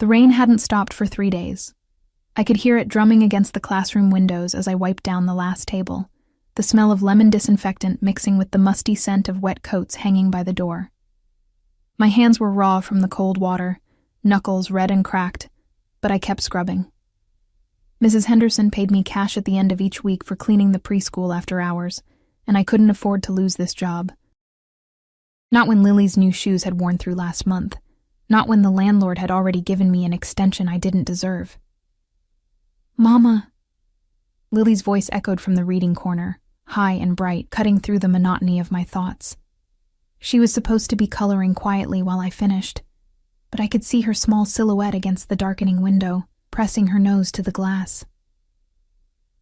The rain hadn't stopped for 3 days. I could hear it drumming against the classroom windows as I wiped down the last table, the smell of lemon disinfectant mixing with the musty scent of wet coats hanging by the door. My hands were raw from the cold water, knuckles red and cracked, but I kept scrubbing. Mrs. Henderson paid me cash at the end of each week for cleaning the preschool after hours, and I couldn't afford to lose this job. Not when Lily's new shoes had worn through last month. Not when the landlord had already given me an extension I didn't deserve. "Mama." Lily's voice echoed from the reading corner, high and bright, cutting through the monotony of my thoughts. She was supposed to be coloring quietly while I finished, but I could see her small silhouette against the darkening window, pressing her nose to the glass.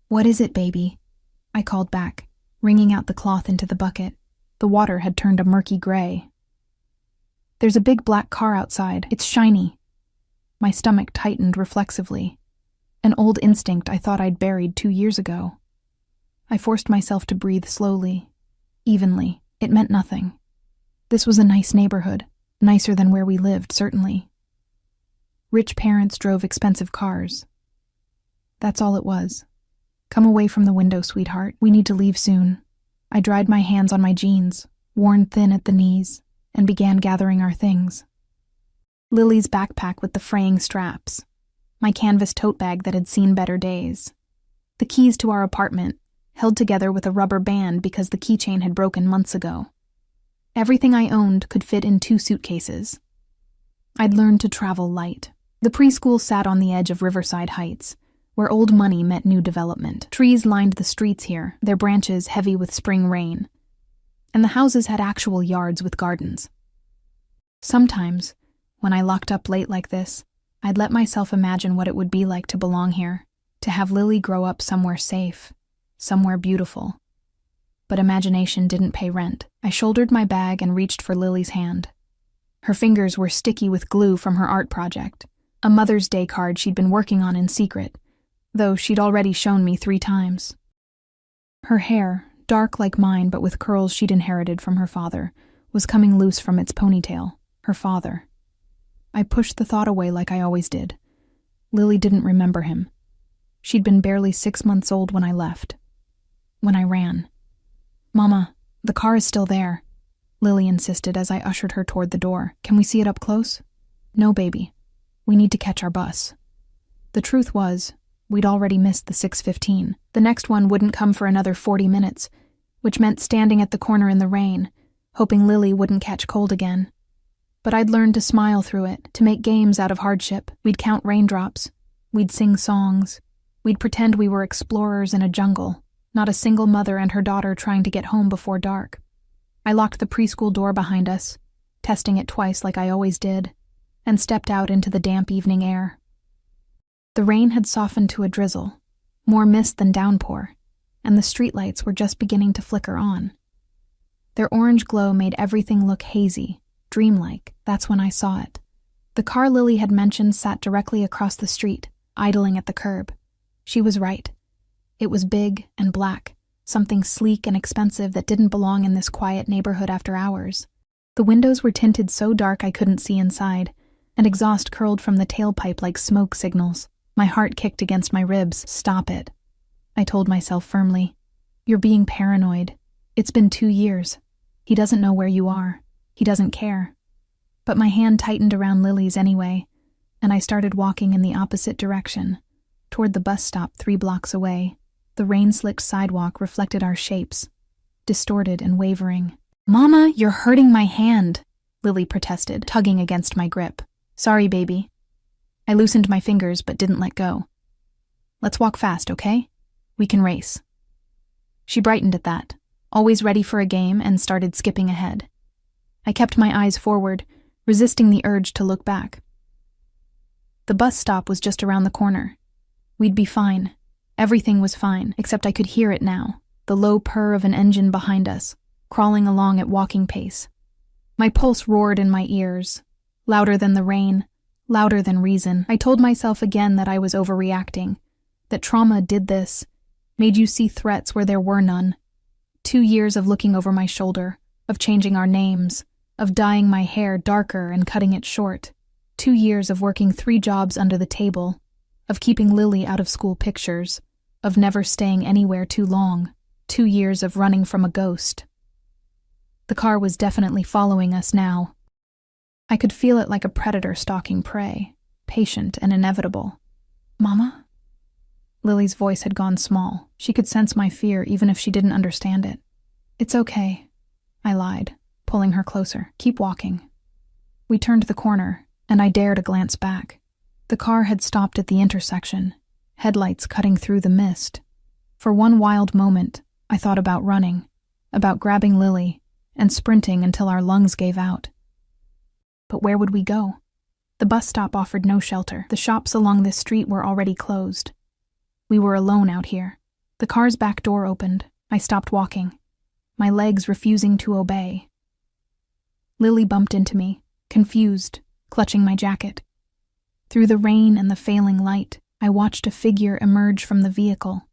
"What is it, baby?" I called back, wringing out the cloth into the bucket. The water had turned a murky gray. "There's a big black car outside. It's shiny." My stomach tightened reflexively. An old instinct I thought I'd buried 2 years ago. I forced myself to breathe slowly, evenly. It meant nothing. This was a nice neighborhood, nicer than where we lived, certainly. Rich parents drove expensive cars. That's all it was. "Come away from the window, sweetheart. We need to leave soon." I dried my hands on my jeans, worn thin at the knees, and began gathering our things. Lily's backpack with the fraying straps, my canvas tote bag that had seen better days, the keys to our apartment, held together with a rubber band because the keychain had broken months ago. Everything I owned could fit in 2 suitcases. I'd learned to travel light. The preschool sat on the edge of Riverside Heights, where old money met new development. Trees lined the streets here, their branches heavy with spring rain, and the houses had actual yards with gardens. Sometimes, when I locked up late like this, I'd let myself imagine what it would be like to belong here, to have Lily grow up somewhere safe, somewhere beautiful. But imagination didn't pay rent. I shouldered my bag and reached for Lily's hand. Her fingers were sticky with glue from her art project, a Mother's Day card she'd been working on in secret, though she'd already shown me 3 times. Her hair, dark like mine but with curls she'd inherited from her father, was coming loose from its ponytail. Her father. I pushed the thought away like I always did. Lily didn't remember him. She'd been barely 6 months old when I left. When I ran. "Mama, the car is still there," Lily insisted as I ushered her toward the door. "Can we see it up close?" "No, baby. We need to catch our bus." The truth was, we'd already missed the 6:15. The next one wouldn't come for another 40 minutes, which meant standing at the corner in the rain, hoping Lily wouldn't catch cold again. But I'd learned to smile through it, to make games out of hardship. We'd count raindrops. We'd sing songs. We'd pretend we were explorers in a jungle, not a single mother and her daughter trying to get home before dark. I locked the preschool door behind us, testing it twice like I always did, and stepped out into the damp evening air. The rain had softened to a drizzle, more mist than downpour, and the streetlights were just beginning to flicker on. Their orange glow made everything look hazy, dreamlike. That's when I saw it. The car Lily had mentioned sat directly across the street, idling at the curb. She was right. It was big and black, something sleek and expensive that didn't belong in this quiet neighborhood after hours. The windows were tinted so dark I couldn't see inside, and exhaust curled from the tailpipe like smoke signals. My heart kicked against my ribs. "Stop it," I told myself firmly. "You're being paranoid. It's been 2 years. He doesn't know where you are. He doesn't care." But my hand tightened around Lily's anyway, and I started walking in the opposite direction, toward the bus stop 3 blocks away. The rain-slicked sidewalk reflected our shapes, distorted and wavering. "Mama, you're hurting my hand," Lily protested, tugging against my grip. "Sorry, baby." I loosened my fingers but didn't let go. "Let's walk fast, okay? We can race." She brightened at that, always ready for a game, and started skipping ahead. I kept my eyes forward, resisting the urge to look back. The bus stop was just around the corner. We'd be fine. Everything was fine, except I could hear it now, the low purr of an engine behind us, crawling along at walking pace. My pulse roared in my ears, louder than the rain, louder than reason. I told myself again that I was overreacting, that trauma did this, made you see threats where there were none. 2 years of looking over my shoulder, of changing our names, of dyeing my hair darker and cutting it short. 2 years of working 3 jobs under the table, of keeping Lily out of school pictures, of never staying anywhere too long, 2 years of running from a ghost. The car was definitely following us now. I could feel it like a predator stalking prey, patient and inevitable. "Mama?" Lily's voice had gone small. She could sense my fear even if she didn't understand it. "It's okay," I lied, pulling her closer. "Keep walking." We turned the corner, and I dared a glance back. The car had stopped at the intersection, headlights cutting through the mist. For one wild moment, I thought about running, about grabbing Lily, and sprinting until our lungs gave out. But where would we go? The bus stop offered no shelter. The shops along this street were already closed. We were alone out here. The car's back door opened. I stopped walking, my legs refusing to obey. Lily bumped into me, confused, clutching my jacket. Through the rain and the failing light, I watched a figure emerge from the vehicle.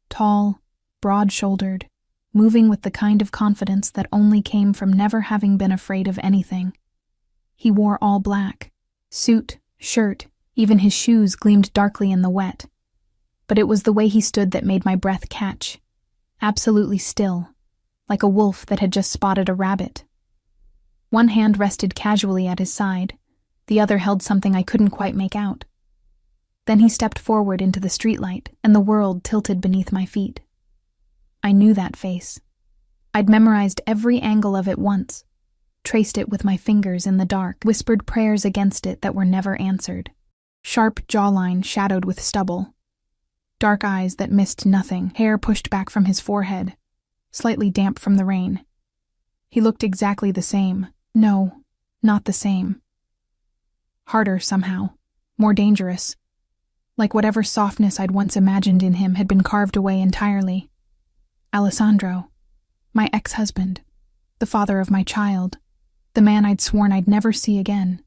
Tall, broad-shouldered, moving with the kind of confidence that only came from never having been afraid of anything. He wore all black. Suit, shirt, even his shoes gleamed darkly in the wet. But it was the way he stood that made my breath catch. Absolutely still, like a wolf that had just spotted a rabbit. One hand rested casually at his side, the other held something I couldn't quite make out. Then he stepped forward into the streetlight, and the world tilted beneath my feet. I knew that face. I'd memorized every angle of it once, traced it with my fingers in the dark, whispered prayers against it that were never answered. Sharp jawline shadowed with stubble. Dark eyes that missed nothing, hair pushed back from his forehead, slightly damp from the rain. He looked exactly the same. No, not the same. Harder somehow, more dangerous. Like whatever softness I'd once imagined in him had been carved away entirely. Alessandro, my ex-husband, the father of my child, the man I'd sworn I'd never see again.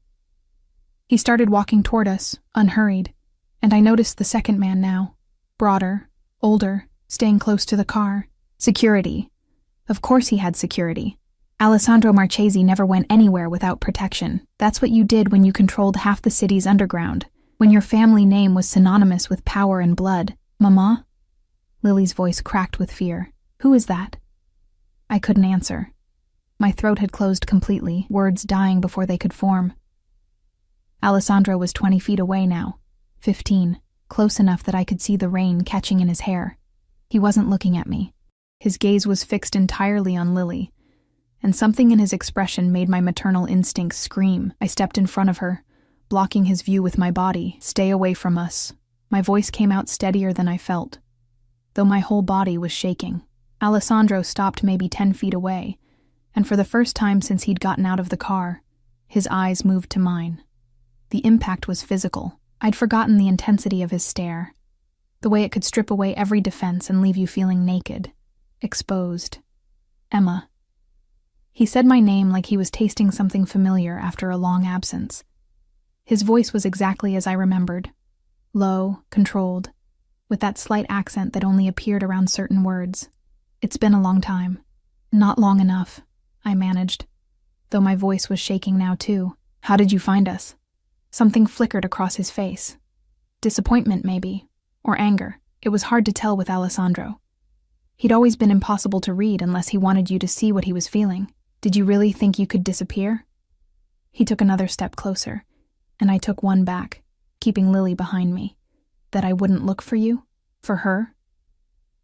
He started walking toward us, unhurried, and I noticed the second man now, broader, older, staying close to the car. Security. Of course he had security. Alessandro Marchesi never went anywhere without protection. That's what you did when you controlled half the city's underground, when your family name was synonymous with power and blood. "Mama?" Lily's voice cracked with fear. "Who is that?" I couldn't answer. My throat had closed completely, words dying before they could form. Alessandro was 20 feet away now, 15, close enough that I could see the rain catching in his hair. He wasn't looking at me. His gaze was fixed entirely on Lily, and something in his expression made my maternal instincts scream. I stepped in front of her, blocking his view with my body. "Stay away from us." My voice came out steadier than I felt, though my whole body was shaking. Alessandro stopped maybe 10 feet away, and for the first time since he'd gotten out of the car, his eyes moved to mine. The impact was physical. I'd forgotten the intensity of his stare, the way it could strip away every defense and leave you feeling naked, exposed. "Emma." He said my name like he was tasting something familiar after a long absence. His voice was exactly as I remembered, low, controlled, with that slight accent that only appeared around certain words. "It's been a long time." "Not long enough," I managed, though my voice was shaking now too. "How did you find us?" Something flickered across his face. Disappointment, maybe, or anger. It was hard to tell with Alessandro. He'd always been impossible to read unless he wanted you to see what he was feeling. "Did you really think you could disappear?" He took another step closer, and I took one back, keeping Lily behind me. "That I wouldn't look for you? For her?"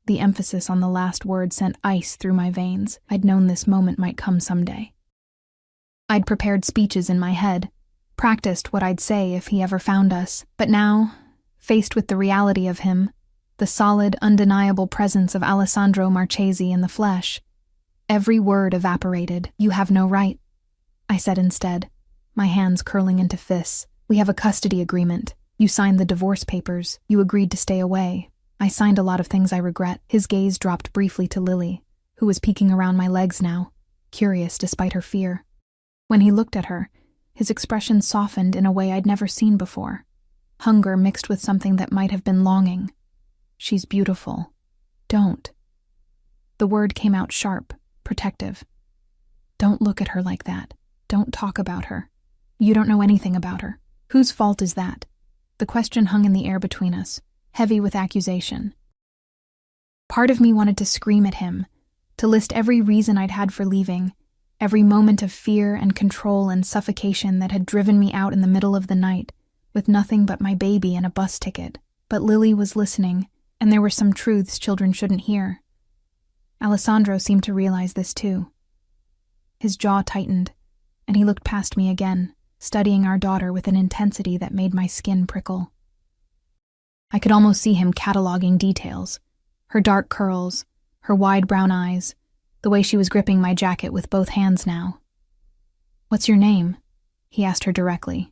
The emphasis on the last word sent ice through my veins. I'd known this moment might come someday. I'd prepared speeches in my head, practiced what I'd say if he ever found us, but now, faced with the reality of him, the solid, undeniable presence of Alessandro Marchesi in the flesh, every word evaporated. "You have no right," I said instead, my hands curling into fists. "We have a custody agreement. You signed the divorce papers. You agreed to stay away. I signed a lot of things I regret." His gaze dropped briefly to Lily, who was peeking around my legs now, curious despite her fear. When he looked at her, his expression softened in a way I'd never seen before. Hunger mixed with something that might have been longing. "She's beautiful. Don't." The word came out sharp, protective. "Don't look at her like that. Don't talk about her. You don't know anything about her." Whose fault is that? The question hung in the air between us, heavy with accusation. Part of me wanted to scream at him, to list every reason I'd had for leaving, every moment of fear and control and suffocation that had driven me out in the middle of the night, with nothing but my baby and a bus ticket. But Lily was listening, and there were some truths children shouldn't hear. Alessandro seemed to realize this too. His jaw tightened, and he looked past me again, studying our daughter with an intensity that made my skin prickle. I could almost see him cataloging details, her dark curls, her wide brown eyes, the way she was gripping my jacket with both hands now. "What's your name?" he asked her directly,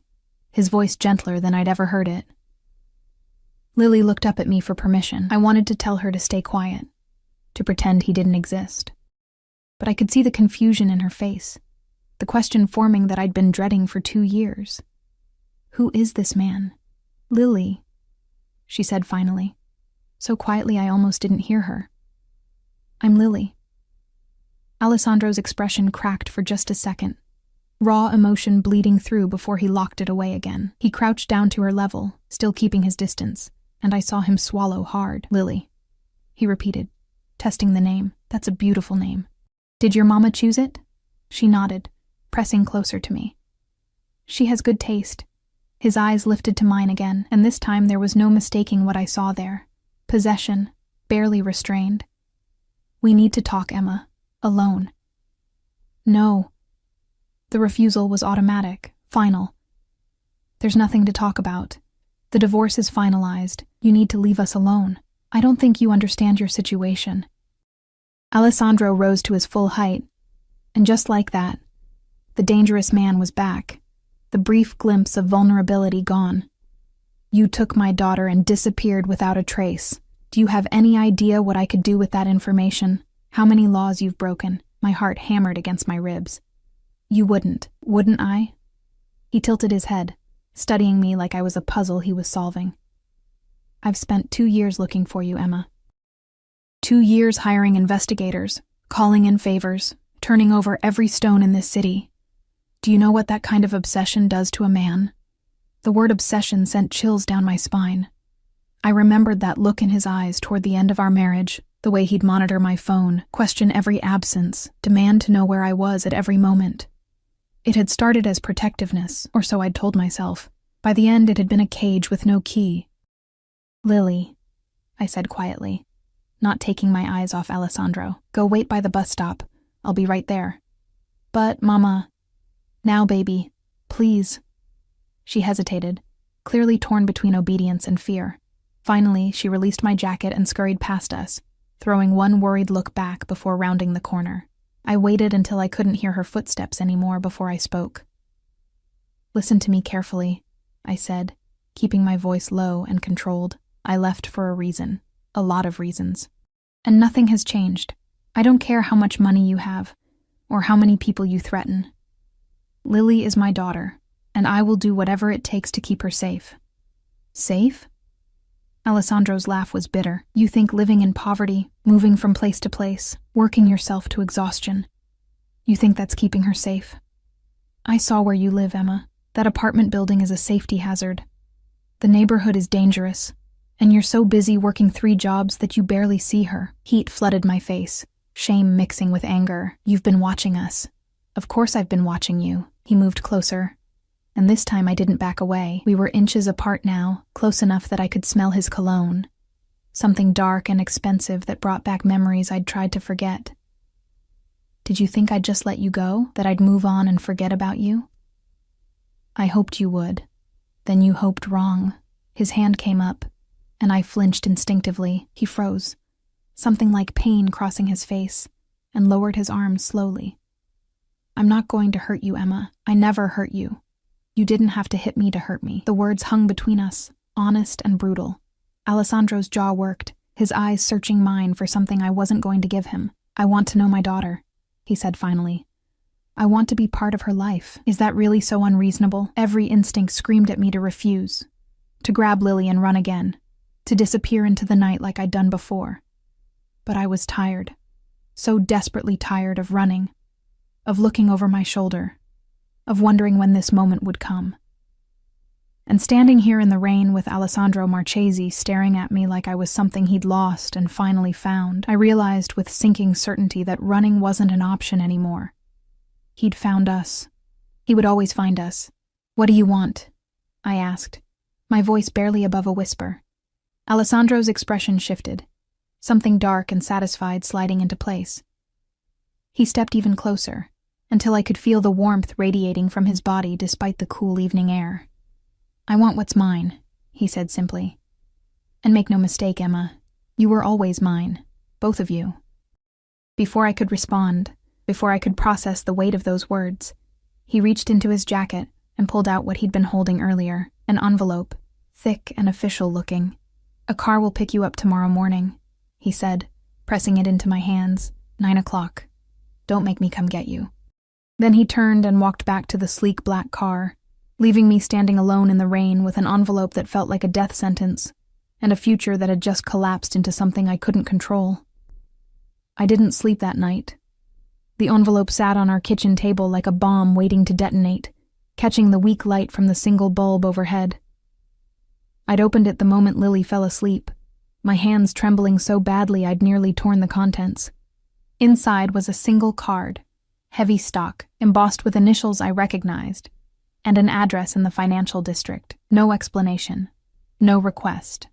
his voice gentler than I'd ever heard it. Lily looked up at me for permission. I wanted to tell her to stay quiet, to pretend he didn't exist. But I could see the confusion in her face, the question forming that I'd been dreading for 2 years. "Who is this man?" "Lily," she said finally, so quietly I almost didn't hear her. "I'm Lily." Alessandro's expression cracked for just a second, raw emotion bleeding through before he locked it away again. He crouched down to her level, still keeping his distance, and I saw him swallow hard. "Lily," he repeated, testing the name. "That's a beautiful name. Did your mama choose it?" She nodded, pressing closer to me. "She has good taste." His eyes lifted to mine again, and this time there was no mistaking what I saw there. Possession, barely restrained. "We need to talk, Emma. Alone." "No." The refusal was automatic, final. "There's nothing to talk about. The divorce is finalized. You need to leave us alone. I don't think you understand your situation." Alessandro rose to his full height, and just like that, the dangerous man was back, the brief glimpse of vulnerability gone. "You took my daughter and disappeared without a trace. Do you have any idea what I could do with that information? How many laws you've broken?" My heart hammered against my ribs. "You wouldn't I?" He tilted his head, studying me like I was a puzzle he was solving. "I've spent 2 years looking for you, Emma. 2 years hiring investigators, calling in favors, turning over every stone in this city. Do you know what that kind of obsession does to a man?" The word obsession sent chills down my spine. I remembered that look in his eyes toward the end of our marriage, the way he'd monitor my phone, question every absence, demand to know where I was at every moment. It had started as protectiveness, or so I'd told myself. By the end, it had been a cage with no key. "Lily," I said quietly, not taking my eyes off Alessandro. "Go wait by the bus stop. I'll be right there." "But, Mama..." "Now, baby. Please." She hesitated, clearly torn between obedience and fear. Finally, she released my jacket and scurried past us, throwing one worried look back before rounding the corner. I waited until I couldn't hear her footsteps anymore before I spoke. "Listen to me carefully," I said, keeping my voice low and controlled. "I left for a reason. A lot of reasons. And nothing has changed. I don't care how much money you have, or how many people you threaten. Lily is my daughter, and I will do whatever it takes to keep her safe." "Safe?" Alessandro's laugh was bitter. "You think living in poverty, moving from place to place, working yourself to exhaustion, you think that's keeping her safe? I saw where you live, Emma. That apartment building is a safety hazard. The neighborhood is dangerous, and you're so busy working 3 jobs that you barely see her." Heat flooded my face, shame mixing with anger. "You've been watching us." "Of course I've been watching you." He moved closer, and this time I didn't back away. We were inches apart now, close enough that I could smell his cologne, something dark and expensive that brought back memories I'd tried to forget. "Did you think I'd just let you go, that I'd move on and forget about you?" "I hoped you would. Then you hoped wrong." His hand came up, and I flinched instinctively. He froze, something like pain crossing his face, and lowered his arms slowly. "I'm not going to hurt you, Emma. I never hurt you. You didn't have to hit me to hurt me." The words hung between us, honest and brutal. Alessandro's jaw worked, his eyes searching mine for something I wasn't going to give him. "I want to know my daughter," he said finally. "I want to be part of her life." Is that really so unreasonable? Every instinct screamed at me to refuse, to grab Lily and run again, to disappear into the night like I'd done before. But I was tired, so desperately tired of running, of looking over my shoulder, of wondering when this moment would come. And standing here in the rain with Alessandro Marchesi staring at me like I was something he'd lost and finally found, I realized with sinking certainty that running wasn't an option anymore. He'd found us. He would always find us. "What do you want?" I asked, my voice barely above a whisper. Alessandro's expression shifted, something dark and satisfied sliding into place. He stepped even closer, until I could feel the warmth radiating from his body despite the cool evening air. "I want what's mine," he said simply. "And make no mistake, Emma, you were always mine, both of you." Before I could respond, before I could process the weight of those words, he reached into his jacket and pulled out what he'd been holding earlier, an envelope, thick and official-looking. "A car will pick you up tomorrow morning," he said, pressing it into my hands. 9 o'clock. "Don't make me come get you." Then he turned and walked back to the sleek black car, leaving me standing alone in the rain with an envelope that felt like a death sentence, and a future that had just collapsed into something I couldn't control. I didn't sleep that night. The envelope sat on our kitchen table like a bomb waiting to detonate, catching the weak light from the single bulb overhead. I'd opened it the moment Lily fell asleep, my hands trembling so badly I'd nearly torn the contents. Inside was a single card, heavy stock, embossed with initials I recognized, and an address in the financial district. No explanation, no request,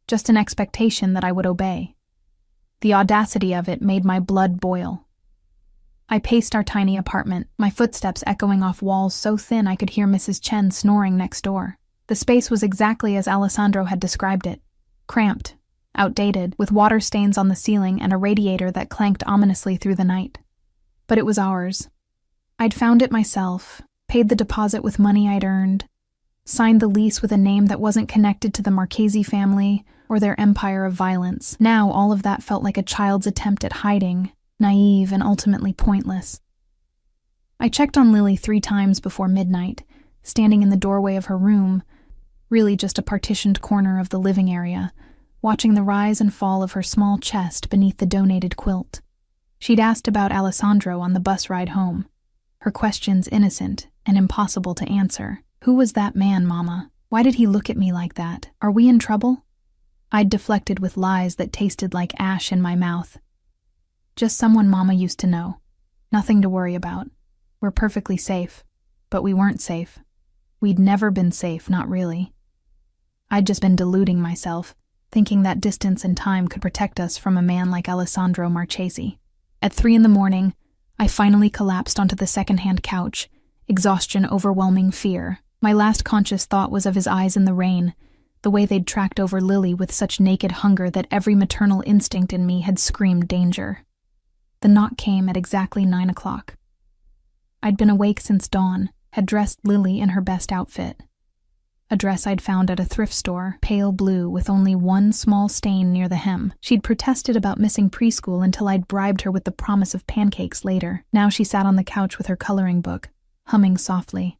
just an expectation that I would obey. The audacity of it made my blood boil. I paced our tiny apartment, my footsteps echoing off walls so thin I could hear Mrs. Chen snoring next door. The space was exactly as Alessandro had described it, cramped, outdated, with water stains on the ceiling and a radiator that clanked ominously through the night. But it was ours. I'd found it myself, paid the deposit with money I'd earned, signed the lease with a name that wasn't connected to the Marchesi family or their empire of violence. Now all of that felt like a child's attempt at hiding, naive and ultimately pointless. I checked on Lily 3 times before midnight, standing in the doorway of her room, really just a partitioned corner of the living area, watching the rise and fall of her small chest beneath the donated quilt. She'd asked about Alessandro on the bus ride home, her questions innocent and impossible to answer. "Who was that man, Mama? Why did he look at me like that? Are we in trouble?" I'd deflected with lies that tasted like ash in my mouth. "Just someone Mama used to know. Nothing to worry about. We're perfectly safe." But we weren't safe. We'd never been safe, not really. I'd just been deluding myself, thinking that distance and time could protect us from a man like Alessandro Marchesi. At 3 in the morning, I finally collapsed onto the second-hand couch, exhaustion overwhelming fear. My last conscious thought was of his eyes in the rain, the way they'd tracked over Lily with such naked hunger that every maternal instinct in me had screamed danger. The knock came at exactly 9 o'clock. I'd been awake since dawn, had dressed Lily in her best outfit. A dress I'd found at a thrift store, pale blue with only one small stain near the hem. She'd protested about missing preschool until I'd bribed her with the promise of pancakes later. Now she sat on the couch with her coloring book, humming softly,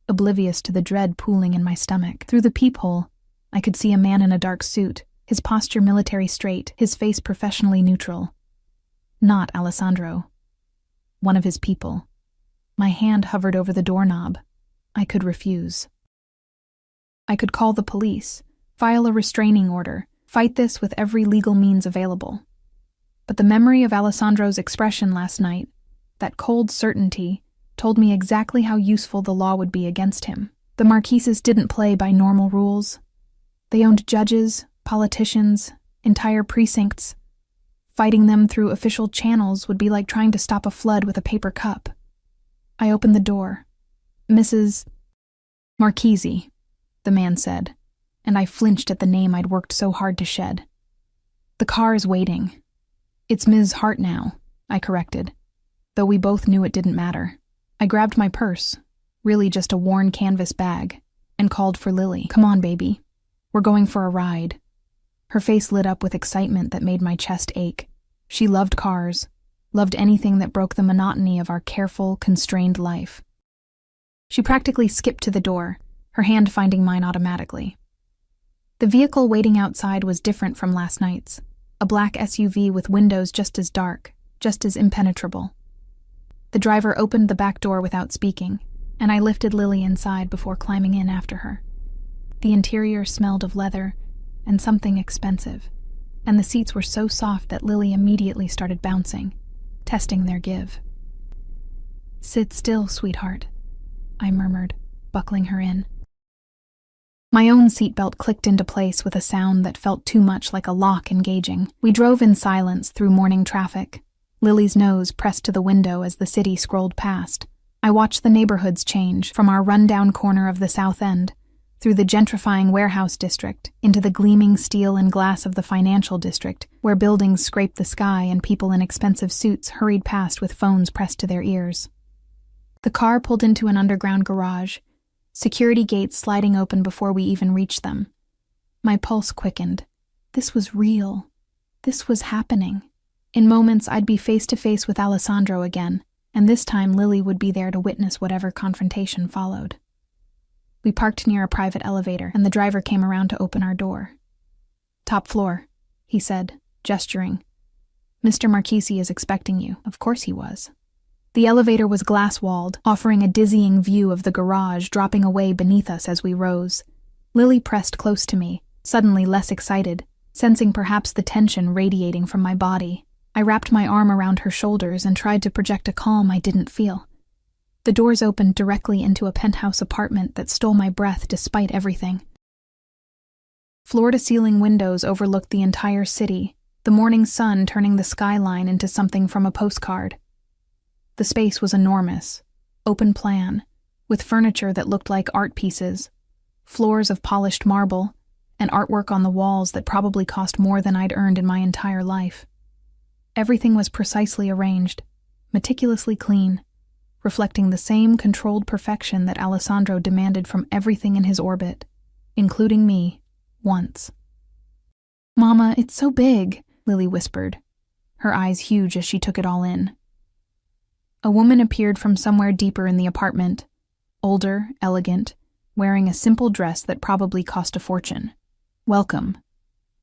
oblivious to the dread pooling in my stomach. Through the peephole, I could see a man in a dark suit, his posture military straight, his face professionally neutral. Not Alessandro. One of his people. My hand hovered over the doorknob. I could refuse. I could call the police, file a restraining order, fight this with every legal means available. But the memory of Alessandro's expression last night, that cold certainty, told me exactly how useful the law would be against him. The Marcheses didn't play by normal rules. They owned judges, politicians, entire precincts. Fighting them through official channels would be like trying to stop a flood with a paper cup. I opened the door. "Mrs. Marchesi," the man said, and I flinched at the name I'd worked so hard to shed. "The car is waiting." "It's Ms. Hart now," I corrected, though we both knew it didn't matter. I grabbed my purse, really just a worn canvas bag, and called for Lily. "Come on, baby. We're going for a ride." Her face lit up with excitement that made my chest ache. She loved cars, loved anything that broke the monotony of our careful, constrained life. She practically skipped to the door, her hand finding mine automatically. The vehicle waiting outside was different from last night's, a black SUV with windows just as dark, just as impenetrable. The driver opened the back door without speaking, and I lifted Lily inside before climbing in after her. The interior smelled of leather and something expensive, and the seats were so soft that Lily immediately started bouncing, testing their give. "Sit still, sweetheart," I murmured, buckling her in. My own seatbelt clicked into place with a sound that felt too much like a lock engaging. We drove in silence through morning traffic, Lily's nose pressed to the window as the city scrolled past. I watched the neighborhoods change from our rundown corner of the South End, through the gentrifying warehouse district, into the gleaming steel and glass of the financial district, where buildings scraped the sky and people in expensive suits hurried past with phones pressed to their ears. The car pulled into an underground garage, security gates sliding open before we even reached them. My pulse quickened. This was real. This was happening. In moments, I'd be face to face with Alessandro again, and this time Lily would be there to witness whatever confrontation followed. We parked near a private elevator, and the driver came around to open our door. "Top floor," he said, gesturing. "Mr. Marchese is expecting you." Of course he was. The elevator was glass-walled, offering a dizzying view of the garage dropping away beneath us as we rose. Lily pressed close to me, suddenly less excited, sensing perhaps the tension radiating from my body. I wrapped my arm around her shoulders and tried to project a calm I didn't feel. The doors opened directly into a penthouse apartment that stole my breath despite everything. Floor-to-ceiling windows overlooked the entire city, the morning sun turning the skyline into something from a postcard. The space was enormous, open plan, with furniture that looked like art pieces, floors of polished marble, and artwork on the walls that probably cost more than I'd earned in my entire life. Everything was precisely arranged, meticulously clean, reflecting the same controlled perfection that Alessandro demanded from everything in his orbit, including me, once. "Mama, it's so big," Lily whispered, her eyes huge as she took it all in. A woman appeared from somewhere deeper in the apartment, older, elegant, wearing a simple dress that probably cost a fortune. "Welcome,"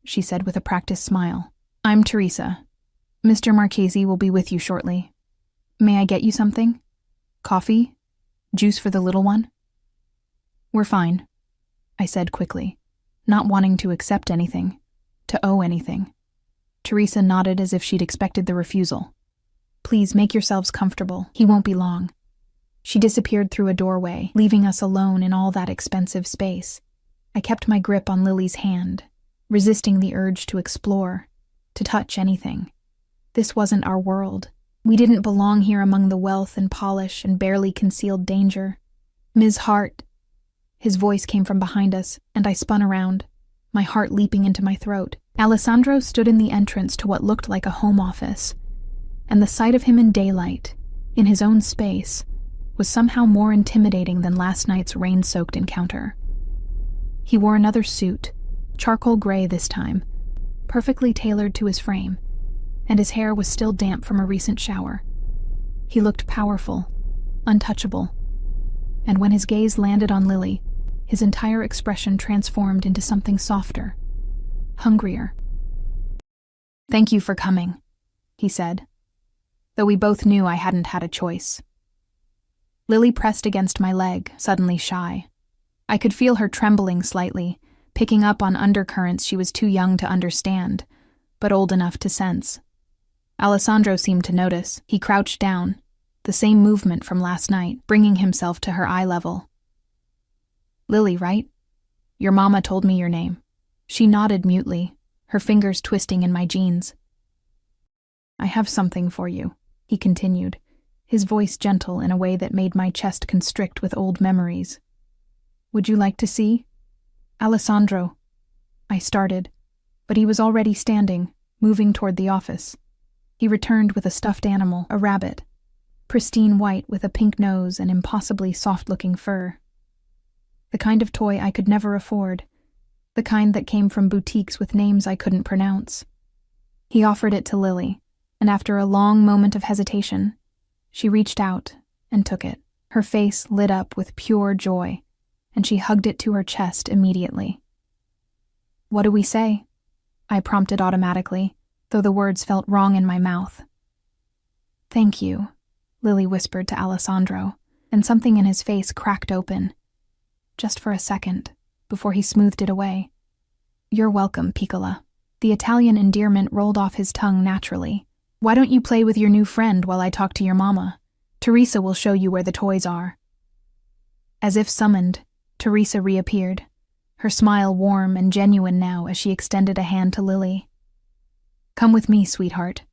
she said with a practiced smile. "I'm Teresa. Mr. Marchese will be with you shortly. May I get you something? Coffee? Juice for the little one?" "We're fine," I said quickly, not wanting to accept anything, to owe anything. Teresa nodded as if she'd expected the refusal. "Please make yourselves comfortable. He won't be long." She disappeared through a doorway, leaving us alone in all that expensive space. I kept my grip on Lily's hand, resisting the urge to explore, to touch anything. This wasn't our world. We didn't belong here among the wealth and polish and barely concealed danger. "Ms. Hart." His voice came from behind us, and I spun around, my heart leaping into my throat. Alessandro stood in the entrance to what looked like a home office, and the sight of him in daylight, in his own space, was somehow more intimidating than last night's rain-soaked encounter. He wore another suit, charcoal gray this time, perfectly tailored to his frame, and his hair was still damp from a recent shower. He looked powerful, untouchable, and when his gaze landed on Lily, his entire expression transformed into something softer, hungrier. "Thank you for coming," he said, though we both knew I hadn't had a choice. Lily pressed against my leg, suddenly shy. I could feel her trembling slightly, picking up on undercurrents she was too young to understand, but old enough to sense. Alessandro seemed to notice. He crouched down, the same movement from last night, bringing himself to her eye level. "Lily, right? Your mama told me your name." She nodded mutely, her fingers twisting in my jeans. "I have something for you," he continued, his voice gentle in a way that made my chest constrict with old memories. "Would you like to see?" "Alessandro," I started, but he was already standing, moving toward the office. He returned with a stuffed animal, a rabbit, pristine white with a pink nose and impossibly soft-looking fur. The kind of toy I could never afford, the kind that came from boutiques with names I couldn't pronounce. He offered it to Lily, and after a long moment of hesitation, she reached out and took it. Her face lit up with pure joy, and she hugged it to her chest immediately. "What do we say?" I prompted automatically, though the words felt wrong in my mouth. "Thank you," Lily whispered to Alessandro, and something in his face cracked open. Just for a second, before he smoothed it away. "You're welcome, Piccola." The Italian endearment rolled off his tongue naturally. "Why don't you play with your new friend while I talk to your mama? Teresa will show you where the toys are." As if summoned, Teresa reappeared, her smile warm and genuine now as she extended a hand to Lily. "Come with me, sweetheart.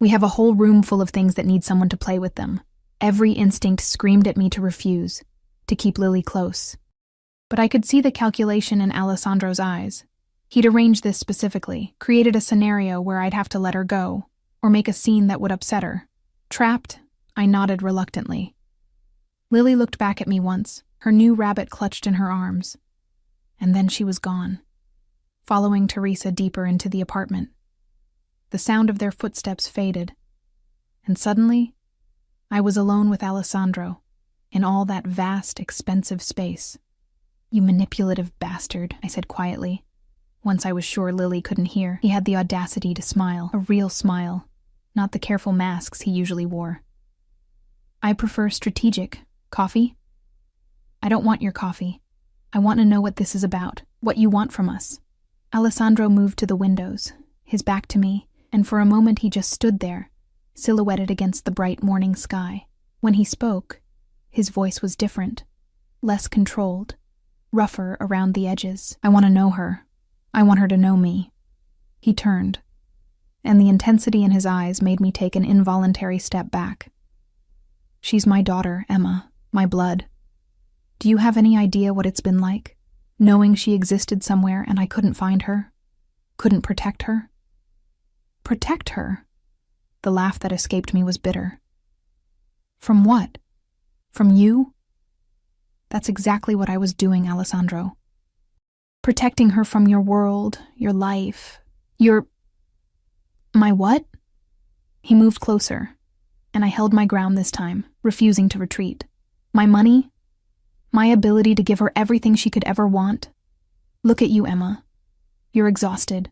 We have a whole room full of things that need someone to play with them." Every instinct screamed at me to refuse, to keep Lily close. But I could see the calculation in Alessandro's eyes. He'd arranged this specifically, created a scenario where I'd have to let her go, or make a scene that would upset her. Trapped, I nodded reluctantly. Lily looked back at me once, her new rabbit clutched in her arms. And then she was gone, following Teresa deeper into the apartment. The sound of their footsteps faded, and suddenly, I was alone with Alessandro, in all that vast, expensive space. "You manipulative bastard," I said quietly. Once I was sure Lily couldn't hear, he had the audacity to smile, a real smile, not the careful masks he usually wore. "I prefer strategic. Coffee?" "I don't want your coffee. I want to know what this is about, what you want from us." Alessandro moved to the windows, his back to me, and for a moment he just stood there, silhouetted against the bright morning sky. When he spoke, his voice was different, less controlled, rougher around the edges. "I want to know her. I want her to know me." He turned, and the intensity in his eyes made me take an involuntary step back. "She's my daughter, Emma, my blood. Do you have any idea what it's been like, knowing she existed somewhere and I couldn't find her? Couldn't protect her?" "Protect her?" The laugh that escaped me was bitter. "From what? From you?" "That's exactly what I was doing, Alessandro. Protecting her from your world, your life, your..." "My what?" He moved closer, and I held my ground this time, refusing to retreat. "My money? My ability to give her everything she could ever want? Look at you, Emma. You're exhausted.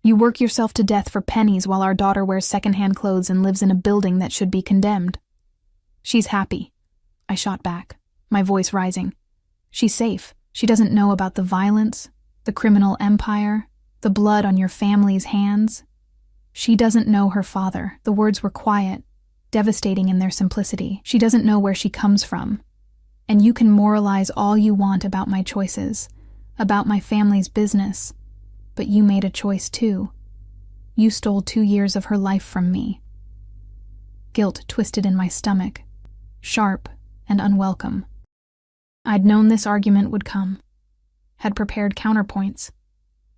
You work yourself to death for pennies while our daughter wears secondhand clothes and lives in a building that should be condemned." "She's happy," I shot back, my voice rising. "She's safe. She doesn't know about the violence, the criminal empire, the blood on your family's hands. She doesn't know her father." The words were quiet, devastating in their simplicity. "She doesn't know where she comes from. And you can moralize all you want about my choices, about my family's business, but you made a choice too. You stole 2 years of her life from me." Guilt twisted in my stomach, sharp and unwelcome. I'd known this argument would come, had prepared counterpoints,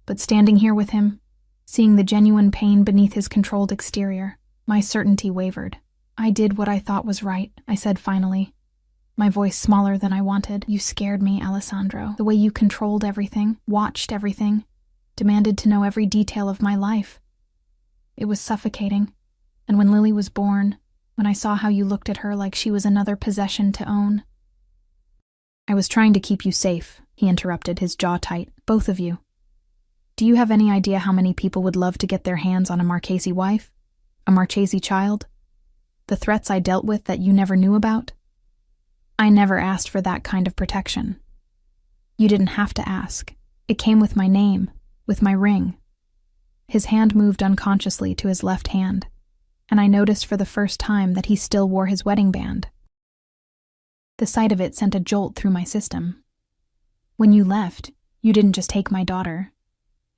but standing here with him, seeing the genuine pain beneath his controlled exterior, my certainty wavered. "I did what I thought was right," I said finally, my voice smaller than I wanted. "You scared me, Alessandro. The way you controlled everything, watched everything, demanded to know every detail of my life. It was suffocating, and when Lily was born, when I saw how you looked at her like she was another possession to own..." "I was trying to keep you safe," he interrupted, his jaw tight. "Both of you. Do you have any idea how many people would love to get their hands on a Marchese wife? A Marchese child? The threats I dealt with that you never knew about? I never asked for that kind of protection. You didn't have to ask. It came with my name, with my ring." His hand moved unconsciously to his left hand, and I noticed for the first time that he still wore his wedding band. The sight of it sent a jolt through my system. "When you left, you didn't just take my daughter.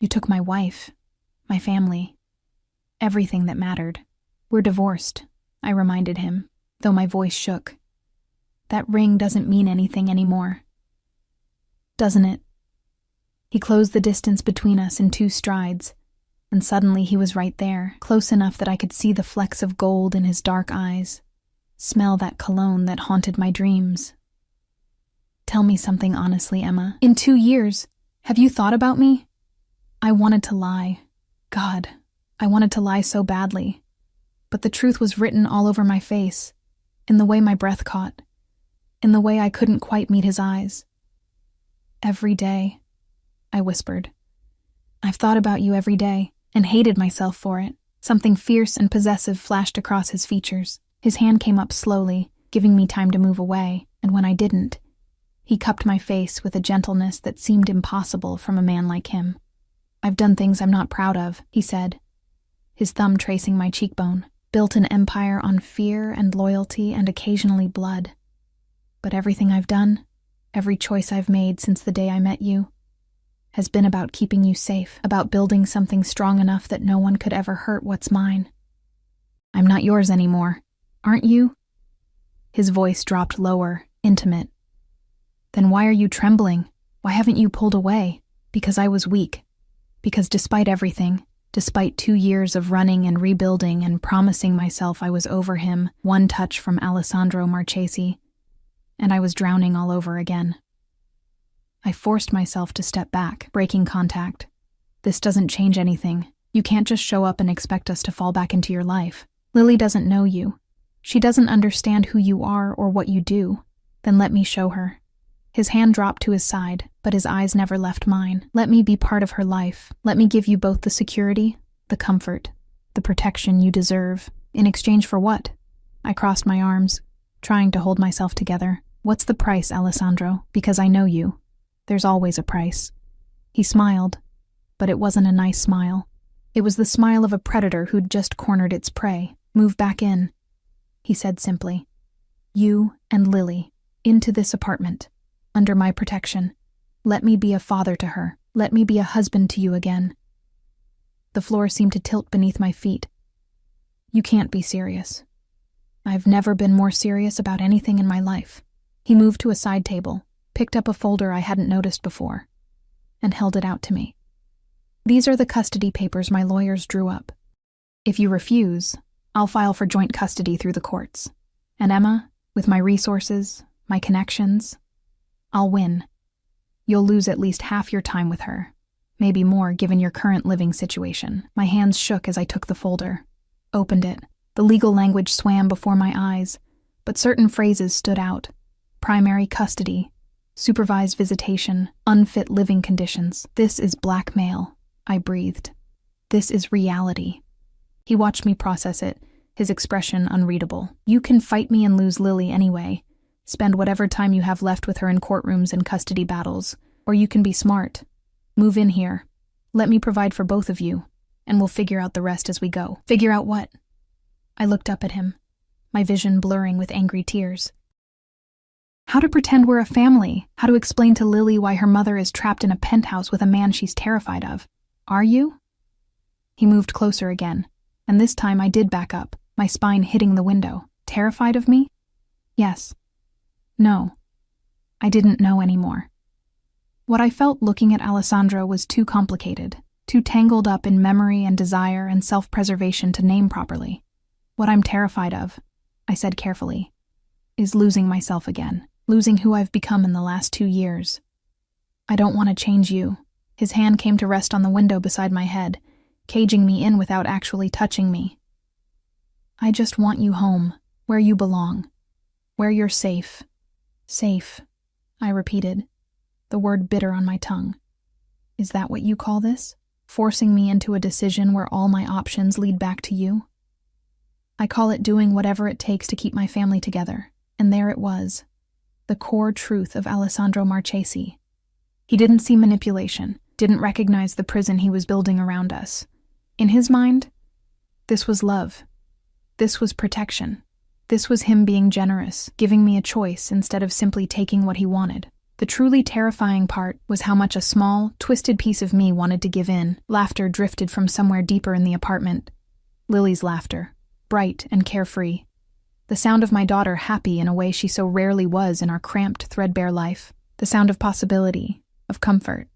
You took my wife, my family, everything that mattered." "We're divorced," I reminded him, though my voice shook. "That ring doesn't mean anything anymore." "Doesn't it?" He closed the distance between us in 2 strides, and suddenly he was right there, close enough that I could see the flecks of gold in his dark eyes, smell that cologne that haunted my dreams. "Tell me something honestly, Emma. In 2 years, have you thought about me?" I wanted to lie. God, I wanted to lie so badly. But the truth was written all over my face, in the way my breath caught, in the way I couldn't quite meet his eyes. "Every day," I whispered. "I've thought about you every day, and hated myself for it." Something fierce and possessive flashed across his features. His hand came up slowly, giving me time to move away, and when I didn't, He cupped my face with a gentleness that seemed impossible from a man like him. "I've done things I'm not proud of," he said, his thumb tracing my cheekbone. "Built an empire on fear and loyalty and occasionally blood. But everything I've done, every choice I've made since the day I met you, has been about keeping you safe, about building something strong enough that no one could ever hurt what's mine. I'm not yours anymore, aren't you?" His voice dropped lower, intimate. "Then why are you trembling? Why haven't you pulled away?" "Because I was weak. Because despite everything, despite 2 years of running and rebuilding and promising myself I was over him, one touch from Alessandro Marchesi, and I was drowning all over again. I forced myself to step back, breaking contact. This doesn't change anything. You can't just show up and expect us to fall back into your life. Lily doesn't know you. She doesn't understand who you are or what you do. Then let me show her." His hand dropped to his side, but his eyes never left mine. "Let me be part of her life. Let me give you both the security, the comfort, the protection you deserve. In exchange for what?" I crossed my arms, trying to hold myself together. "What's the price, Alessandro? Because I know you. There's always a price." He smiled, but it wasn't a nice smile. It was the smile of a predator who'd just cornered its prey. "Move back in," he said simply. "You and Lily, into this apartment. Under my protection. Let me be a father to her. Let me be a husband to you again." The floor seemed to tilt beneath my feet. "You can't be serious." "I've never been more serious about anything in my life." He moved to a side table, picked up a folder I hadn't noticed before, and held it out to me. "These are the custody papers my lawyers drew up. If you refuse, I'll file for joint custody through the courts. And Emma, with my resources, my connections, I'll win. You'll lose at least half your time with her, maybe more given your current living situation." My hands shook as I took the folder, opened it. The legal language swam before my eyes, but certain phrases stood out. Primary custody, supervised visitation, unfit living conditions. "This is blackmail," I breathed. "This is reality." He watched me process it, his expression unreadable. "You can fight me and lose Lily anyway. Spend whatever time you have left with her in courtrooms and custody battles. Or you can be smart. Move in here. Let me provide for both of you, and we'll figure out the rest as we go." "Figure out what?" I looked up at him, my vision blurring with angry tears. "How to pretend we're a family. How to explain to Lily why her mother is trapped in a penthouse with a man she's terrified of. Are you?" He moved closer again, and this time I did back up, my spine hitting the window. "Terrified of me?" "Yes." "No." I didn't know anymore. What I felt looking at Alessandro was too complicated, too tangled up in memory and desire and self-preservation to name properly. "What I'm terrified of," I said carefully, "is losing myself again, losing who I've become in the last 2 years. I don't want to change you." His hand came to rest on the window beside my head, caging me in without actually touching me. "I just want you home, where you belong, where you're safe." "Safe," I repeated, the word bitter on my tongue. "Is that what you call this? Forcing me into a decision where all my options lead back to you?" "I call it doing whatever it takes to keep my family together." And there it was, the core truth of Alessandro Marchesi. He didn't see manipulation, didn't recognize the prison he was building around us. In his mind, this was love. This was protection. This was him being generous, giving me a choice instead of simply taking what he wanted. The truly terrifying part was how much a small, twisted piece of me wanted to give in. Laughter drifted from somewhere deeper in the apartment. Lily's laughter, bright and carefree. The sound of my daughter happy in a way she so rarely was in our cramped, threadbare life. The sound of possibility, of comfort,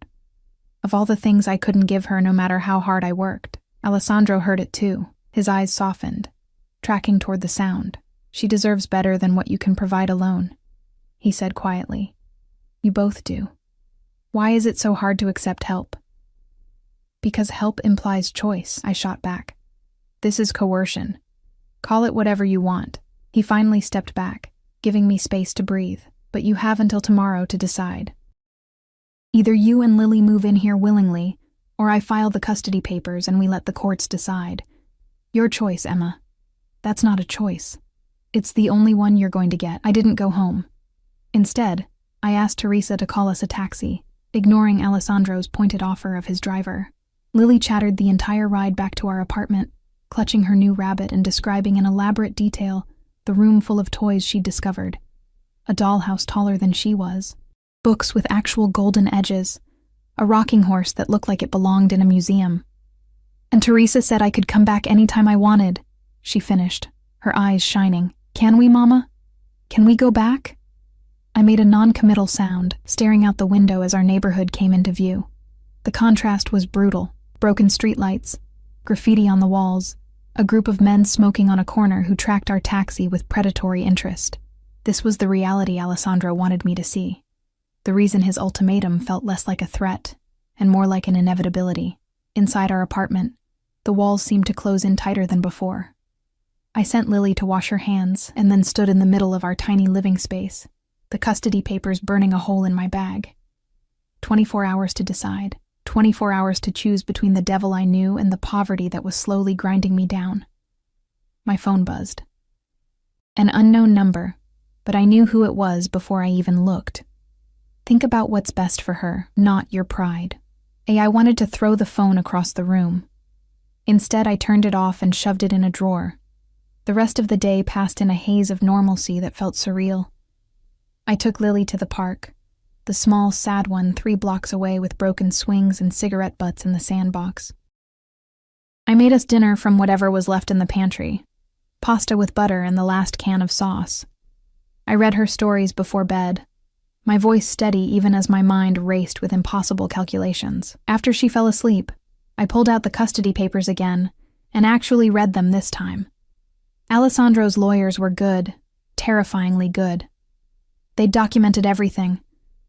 of all the things I couldn't give her no matter how hard I worked. Alessandro heard it too. His eyes softened, tracking toward the sound. "She deserves better than what you can provide alone," he said quietly. "You both do. Why is it so hard to accept help?" "Because help implies choice," I shot back. "This is coercion. Call it whatever you want." He finally stepped back, giving me space to breathe. "But you have until tomorrow to decide. Either you and Lily move in here willingly, or I file the custody papers and we let the courts decide. Your choice, Emma. That's not a choice. It's the only one you're going to get." I didn't go home. Instead, I asked Teresa to call us a taxi, ignoring Alessandro's pointed offer of his driver. Lily chattered the entire ride back to our apartment, clutching her new rabbit and describing in elaborate detail the room full of toys she'd discovered. A dollhouse taller than she was, books with actual golden edges, a rocking horse that looked like it belonged in a museum. And Teresa said I could come back anytime I wanted, she finished, her eyes shining. Can we, Mama? Can we go back? I made a non-committal sound, staring out the window as our neighborhood came into view. The contrast was brutal. Broken streetlights, graffiti on the walls, a group of men smoking on a corner who tracked our taxi with predatory interest. This was the reality Alessandro wanted me to see. The reason his ultimatum felt less like a threat and more like an inevitability. Inside our apartment, the walls seemed to close in tighter than before. I sent Lily to wash her hands and then stood in the middle of our tiny living space, the custody papers burning a hole in my bag. 24 hours to decide. 24 hours to choose between the devil I knew and the poverty that was slowly grinding me down. My phone buzzed. An unknown number, but I knew who it was before I even looked. Think about what's best for her, not your pride. I wanted to throw the phone across the room. Instead, I turned it off and shoved it in a drawer. The rest of the day passed in a haze of normalcy that felt surreal. I took Lily to the park. The small, sad one 3 blocks away with broken swings and cigarette butts in the sandbox. I made us dinner from whatever was left in the pantry, pasta with butter and the last can of sauce. I read her stories before bed, my voice steady even as my mind raced with impossible calculations. After she fell asleep, I pulled out the custody papers again and actually read them this time. Alessandro's lawyers were good, terrifyingly good. They documented everything.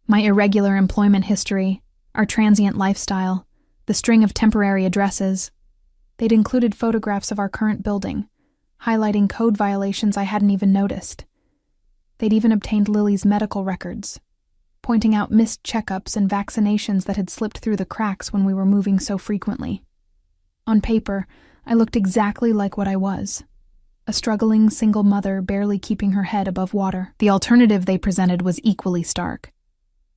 My irregular employment history, our transient lifestyle, the string of temporary addresses. They'd included photographs of our current building, highlighting code violations I hadn't even noticed. They'd even obtained Lily's medical records, pointing out missed checkups and vaccinations that had slipped through the cracks when we were moving so frequently. On paper, I looked exactly like what I was. A struggling single mother barely keeping her head above water. The alternative they presented was equally stark.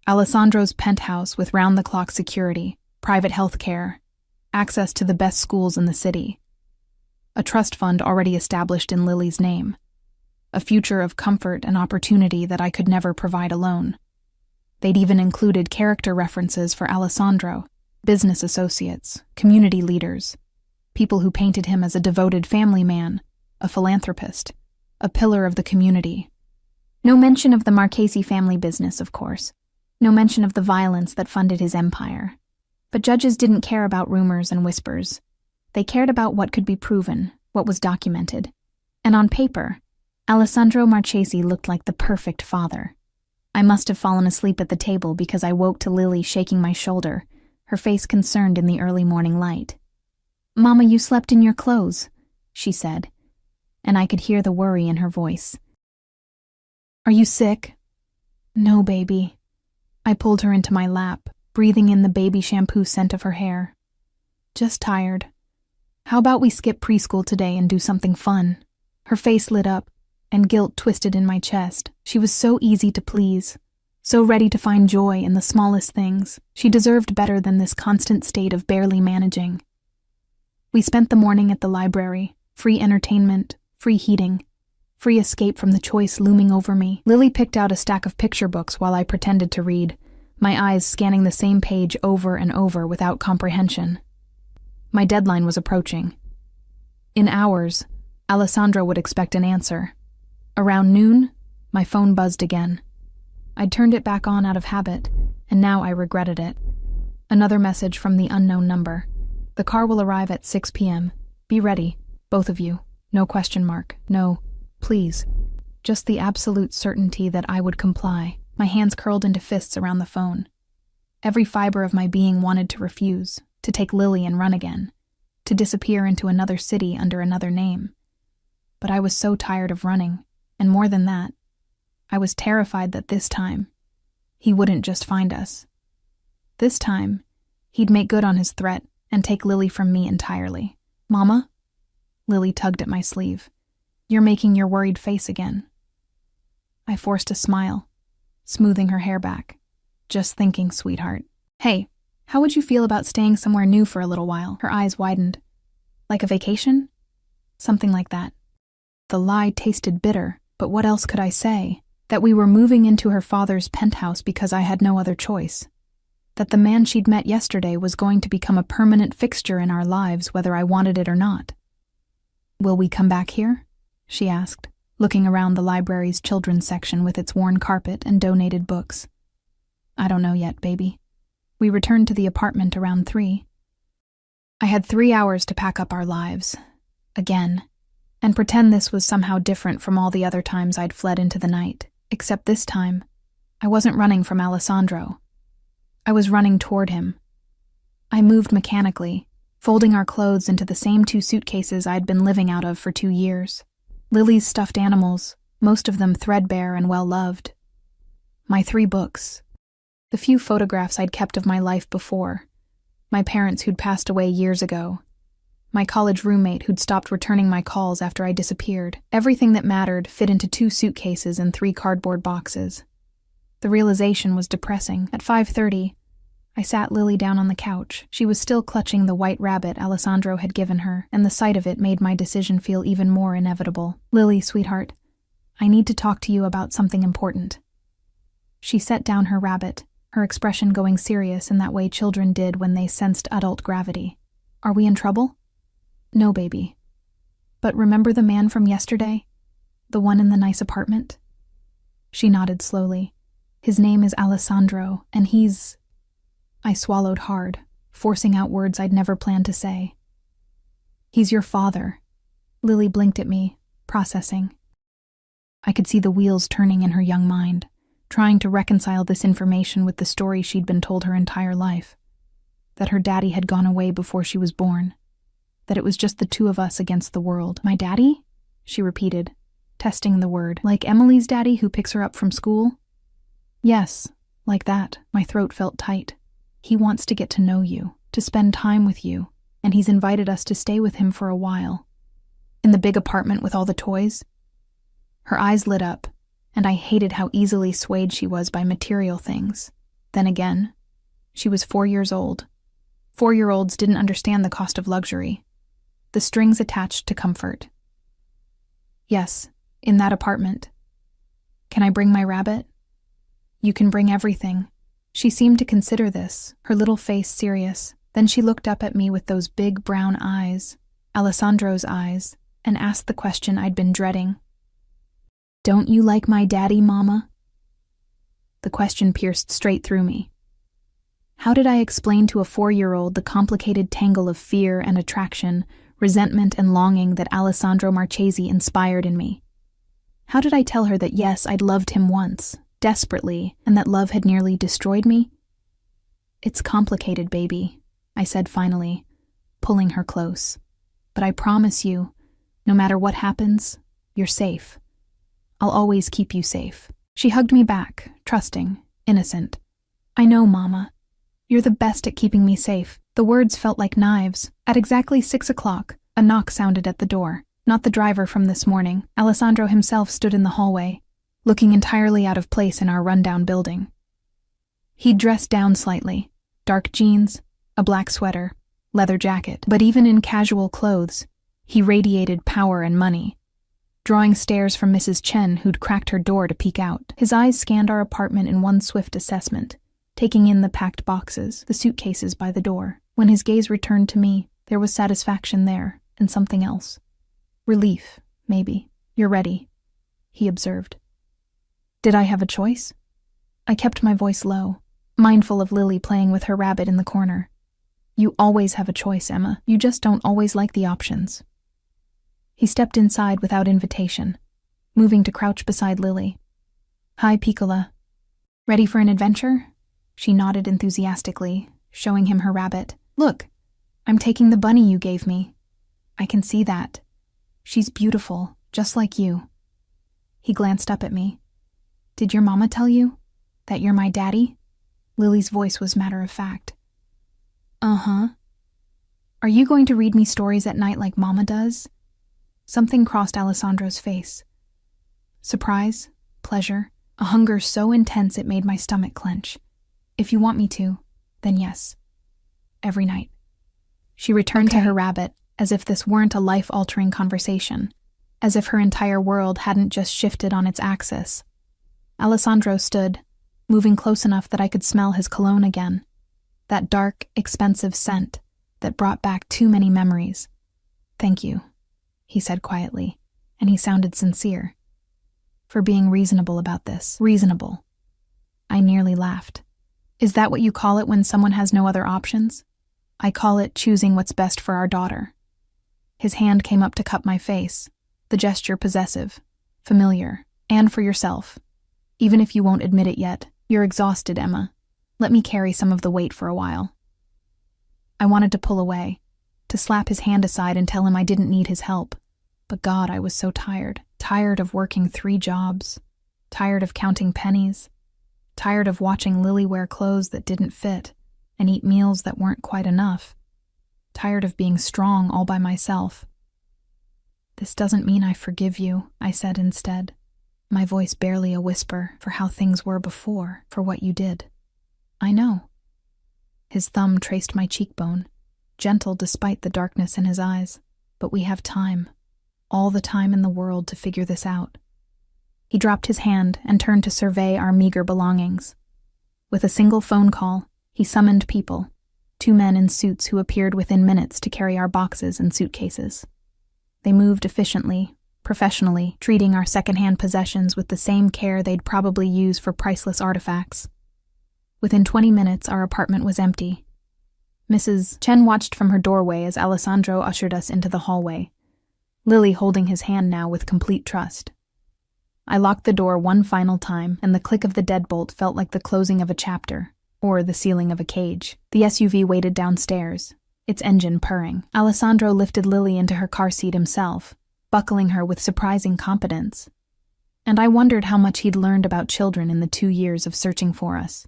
Alessandro's penthouse with round-the-clock security, private health care, access to the best schools in the city. A trust fund already established in Lily's name. A future of comfort and opportunity that I could never provide alone. They'd even included character references for Alessandro, business associates, community leaders, people who painted him as a devoted family man, a philanthropist, a pillar of the community. No mention of the Marchesi family business, of course. No mention of the violence that funded his empire. But judges didn't care about rumors and whispers. They cared about what could be proven, what was documented. And on paper, Alessandro Marchesi looked like the perfect father. I must have fallen asleep at the table because I woke to Lily shaking my shoulder, her face concerned in the early morning light. "Mama, you slept in your clothes," she said, and I could hear the worry in her voice. "Are you sick?" "No, baby." I pulled her into my lap, breathing in the baby shampoo scent of her hair. "Just tired. How about we skip preschool today and do something fun?" Her face lit up, and guilt twisted in my chest. She was so easy to please, so ready to find joy in the smallest things. She deserved better than this constant state of barely managing. We spent the morning at the library, free entertainment, free heating, free escape from the choice looming over me. Lily picked out a stack of picture books while I pretended to read, my eyes scanning the same page over and over without comprehension. My deadline was approaching. In hours, Alessandro would expect an answer. Around noon, my phone buzzed again. I'd turned it back on out of habit, and now I regretted it. Another message from the unknown number. "The car will arrive at 6 p.m. Be ready, both of you. No question mark. No. Please." Just the absolute certainty that I would comply, my hands curled into fists around the phone. Every fiber of my being wanted to refuse, to take Lily and run again, to disappear into another city under another name. But I was so tired of running, and more than that, I was terrified that this time, he wouldn't just find us. This time, he'd make good on his threat and take Lily from me entirely. "Mama?" Lily tugged at my sleeve. "You're making your worried face again." I forced a smile. smoothing her hair back. Just thinking, sweetheart. Hey, how would you feel about staying somewhere new for a little while? Her eyes widened. Like a vacation? Something like that. The lie tasted bitter, but what else could I say? That we were moving into her father's penthouse because I had no other choice. That the man she'd met yesterday was going to become a permanent fixture in our lives whether I wanted it or not. Will we come back here? She asked, looking around the library's children's section with its worn carpet and donated books. I don't know yet, baby. We returned to the apartment around 3. I had 3 hours to pack up our lives. Again. And pretend this was somehow different from all the other times I'd fled into the night. Except this time, I wasn't running from Alessandro. I was running toward him. I moved mechanically, folding our clothes into the same 2 suitcases I'd been living out of for 2 years. Lily's stuffed animals, most of them threadbare and well-loved. My 3 books. The few photographs I'd kept of my life before. My parents who'd passed away years ago. My college roommate who'd stopped returning my calls after I disappeared. Everything that mattered fit into 2 suitcases and 3 cardboard boxes. The realization was depressing. At 5:30, I sat Lily down on the couch. She was still clutching the white rabbit Alessandro had given her, and the sight of it made my decision feel even more inevitable. Lily, sweetheart, I need to talk to you about something important. She set down her rabbit, her expression going serious in that way children did when they sensed adult gravity. Are we in trouble? No, baby. But remember the man from yesterday? The one in the nice apartment? She nodded slowly. His name is Alessandro, and he's... I swallowed hard, forcing out words I'd never planned to say. He's your father. Lily blinked at me, processing. I could see the wheels turning in her young mind, trying to reconcile this information with the story she'd been told her entire life. That her daddy had gone away before she was born. That it was just the 2 of us against the world. My daddy? She repeated, testing the word. Like Emily's daddy who picks her up from school? Yes, like that. My throat felt tight. He wants to get to know you, to spend time with you, and he's invited us to stay with him for a while. In the big apartment with all the toys? Her eyes lit up, and I hated how easily swayed she was by material things. Then again, she was 4 years old. 4-year-olds didn't understand the cost of luxury. The strings attached to comfort. Yes, in that apartment. Can I bring my rabbit? You can bring everything. She seemed to consider this, her little face serious. Then she looked up at me with those big brown eyes, Alessandro's eyes, and asked the question I'd been dreading. Don't you like my daddy, Mama? The question pierced straight through me. How did I explain to a 4-year-old the complicated tangle of fear and attraction, resentment and longing that Alessandro Marchesi inspired in me? How did I tell her that yes, I'd loved him once, desperately, and that love had nearly destroyed me? It's complicated, baby, I said finally, pulling her close. But I promise you, no matter what happens, you're safe. I'll always keep you safe. She hugged me back, trusting, innocent. I know, Mama. You're the best at keeping me safe. The words felt like knives. At exactly 6 o'clock, a knock sounded at the door. Not the driver from this morning. Alessandro himself stood in the hallway, looking entirely out of place in our rundown building. He'd dressed down slightly. Dark jeans, a black sweater, leather jacket. But even in casual clothes, he radiated power and money. Drawing stares from Mrs. Chen, who'd cracked her door to peek out. His eyes scanned our apartment in one swift assessment, taking in the packed boxes, the suitcases by the door. When his gaze returned to me, there was satisfaction there, and something else. Relief, maybe. You're ready, he observed. Did I have a choice? I kept my voice low, mindful of Lily playing with her rabbit in the corner. You always have a choice, Emma. You just don't always like the options. He stepped inside without invitation, moving to crouch beside Lily. Hi, Piccola. Ready for an adventure? She nodded enthusiastically, showing him her rabbit. Look, I'm taking the bunny you gave me. I can see that. She's beautiful, just like you. He glanced up at me. Did your mama tell you that you're my daddy? Lily's voice was matter-of-fact. Uh-huh. Are you going to read me stories at night like Mama does? Something crossed Alessandro's face. Surprise? Pleasure? a hunger so intense it made my stomach clench. "If you want me to, then yes. Every night." She returned to her rabbit, as if this weren't a life-altering conversation, as if her entire world hadn't just shifted on its axis. Alessandro stood, moving close enough that I could smell his cologne again, that dark, expensive scent that brought back too many memories. "Thank you," he said quietly, and he sounded sincere. "For being reasonable about this." Reasonable. I nearly laughed. "Is that what you call it when someone has no other options?" "I call it choosing what's best for our daughter." His hand came up to cup my face, the gesture possessive, familiar, and for yourself. "Even if you won't admit it yet, you're exhausted, Emma. Let me carry some of the weight for a while." I wanted to pull away, to slap his hand aside and tell him I didn't need his help. But God, I was so tired. Tired of working 3 jobs. Tired of counting pennies. Tired of watching Lily wear clothes that didn't fit and eat meals that weren't quite enough. Tired of being strong all by myself. "This doesn't mean I forgive you," I said instead, my voice barely a whisper, "for how things were before, for what you did. I know." His thumb traced my cheekbone, gentle despite the darkness in his eyes. "But we have time, all the time in the world to figure this out." He dropped his hand and turned to survey our meager belongings. With a single phone call, he summoned people, 2 men in suits who appeared within minutes to carry our boxes and suitcases. They moved efficiently, professionally, treating our secondhand possessions with the same care they'd probably use for priceless artifacts. Within 20 minutes, our apartment was empty. Mrs. Chen watched from her doorway as Alessandro ushered us into the hallway, Lily holding his hand now with complete trust. I locked the door one final time, and the click of the deadbolt felt like the closing of a chapter, or the sealing of a cage. The SUV waited downstairs, its engine purring. Alessandro lifted Lily into her car seat himself, buckling her with surprising competence. And I wondered how much he'd learned about children in the 2 years of searching for us.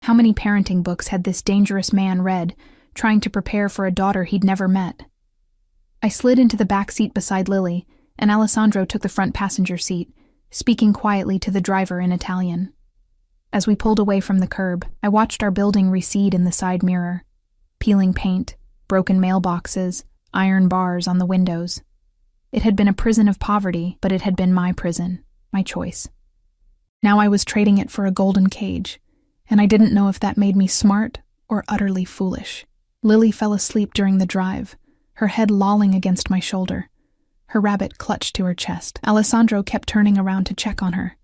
How many parenting books had this dangerous man read, trying to prepare for a daughter he'd never met? I slid into the back seat beside Lily, and Alessandro took the front passenger seat, speaking quietly to the driver in Italian. As we pulled away from the curb, I watched our building recede in the side mirror. Peeling paint, broken mailboxes, iron bars on the windows. It had been a prison of poverty, but it had been my prison, my choice. Now I was trading it for a golden cage, and I didn't know if that made me smart or utterly foolish. Lily fell asleep during the drive, her head lolling against my shoulder. Her rabbit clutched to her chest. Alessandro kept turning around to check on her,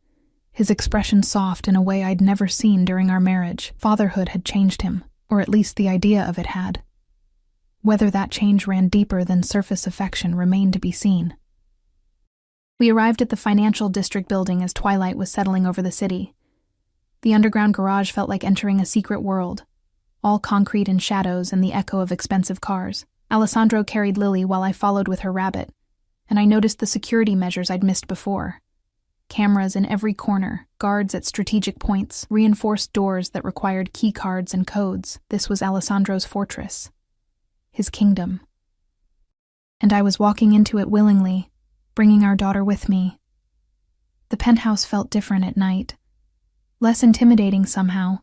his expression soft in a way I'd never seen during our marriage. Fatherhood had changed him, or at least the idea of it had. Whether that change ran deeper than surface affection remained to be seen. We arrived at the financial district building as twilight was settling over the city. The underground garage felt like entering a secret world, all concrete and shadows and the echo of expensive cars. Alessandro carried Lily while I followed with her rabbit, and I noticed the security measures I'd missed before. Cameras in every corner, guards at strategic points, reinforced doors that required key cards and codes. This was Alessandro's fortress, his kingdom. And I was walking into it willingly, bringing our daughter with me. The penthouse felt different at night, less intimidating somehow,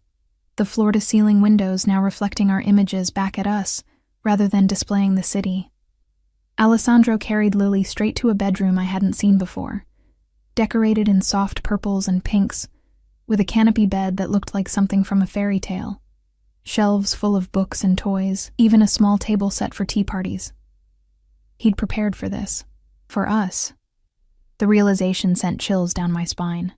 the floor-to-ceiling windows now reflecting our images back at us rather than displaying the city. Alessandro carried Lily straight to a bedroom I hadn't seen before, decorated in soft purples and pinks, with a canopy bed that looked like something from a fairy tale, shelves full of books and toys, even a small table set for tea parties. He'd prepared for this, for us. The realization sent chills down my spine.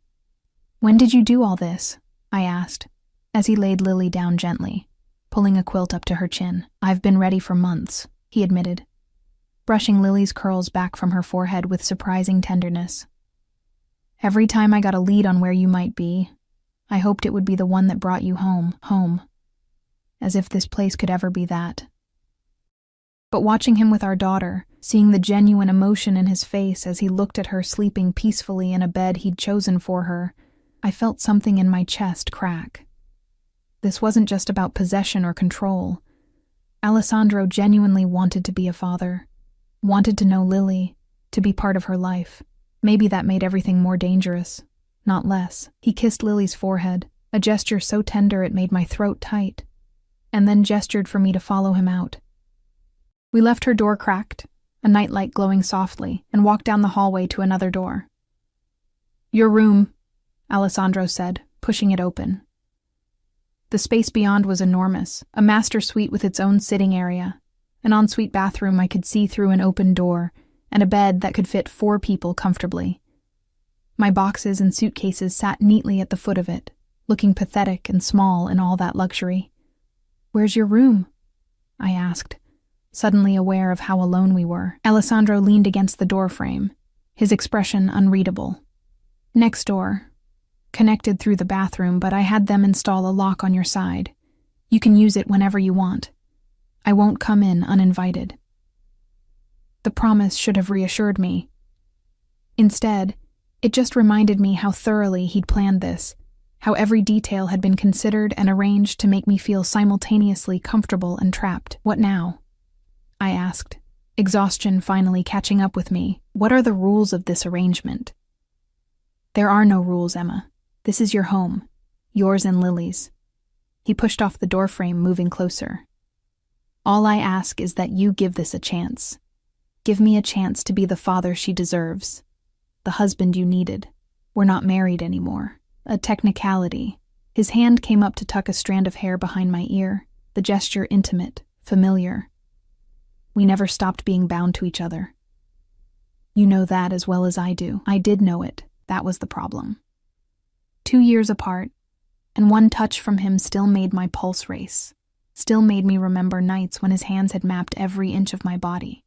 "When did you do all this?" I asked, as he laid Lily down gently, pulling a quilt up to her chin. "I've been ready for months," he admitted, brushing Lily's curls back from her forehead with surprising tenderness. "Every time I got a lead on where you might be, I hoped it would be the one that brought you home. As if this place could ever be that." But watching him with our daughter, seeing the genuine emotion in his face as he looked at her sleeping peacefully in a bed he'd chosen for her, I felt something in my chest crack. This wasn't just about possession or control. Alessandro genuinely wanted to be a father, wanted to know Lily, to be part of her life. Maybe that made everything more dangerous, not less. He kissed Lily's forehead, a gesture so tender it made my throat tight, and then gestured for me to follow him out. We left her door cracked, a nightlight glowing softly, and walked down the hallway to another door. "Your room," Alessandro said, pushing it open. The space beyond was enormous, a master suite with its own sitting area, an ensuite bathroom I could see through an open door, and a bed that could fit 4 people comfortably. My boxes and suitcases sat neatly at the foot of it, looking pathetic and small in all that luxury. "Where's your room?" I asked, suddenly aware of how alone we were. Alessandro leaned against the doorframe, his expression unreadable. "Next door. Connected through the bathroom, but I had them install a lock on your side. You can use it whenever you want. I won't come in uninvited." The promise should have reassured me. Instead, it just reminded me how thoroughly he'd planned this, how every detail had been considered and arranged to make me feel simultaneously comfortable and trapped. "What now?" I asked, exhaustion finally catching up with me. "What are the rules of this arrangement?" "There are no rules, Emma. This is your home, yours and Lily's." He pushed off the doorframe, moving closer. "All I ask is that you give this a chance. Give me a chance to be the father she deserves, the husband you needed. We're not married anymore." A technicality. His hand came up to tuck a strand of hair behind my ear, the gesture intimate, familiar. We never stopped being bound to each other. You know that as well as I do. I did know it. That was the problem. 2 years apart, and one touch from him still made my pulse race, still made me remember nights when his hands had mapped every inch of my body,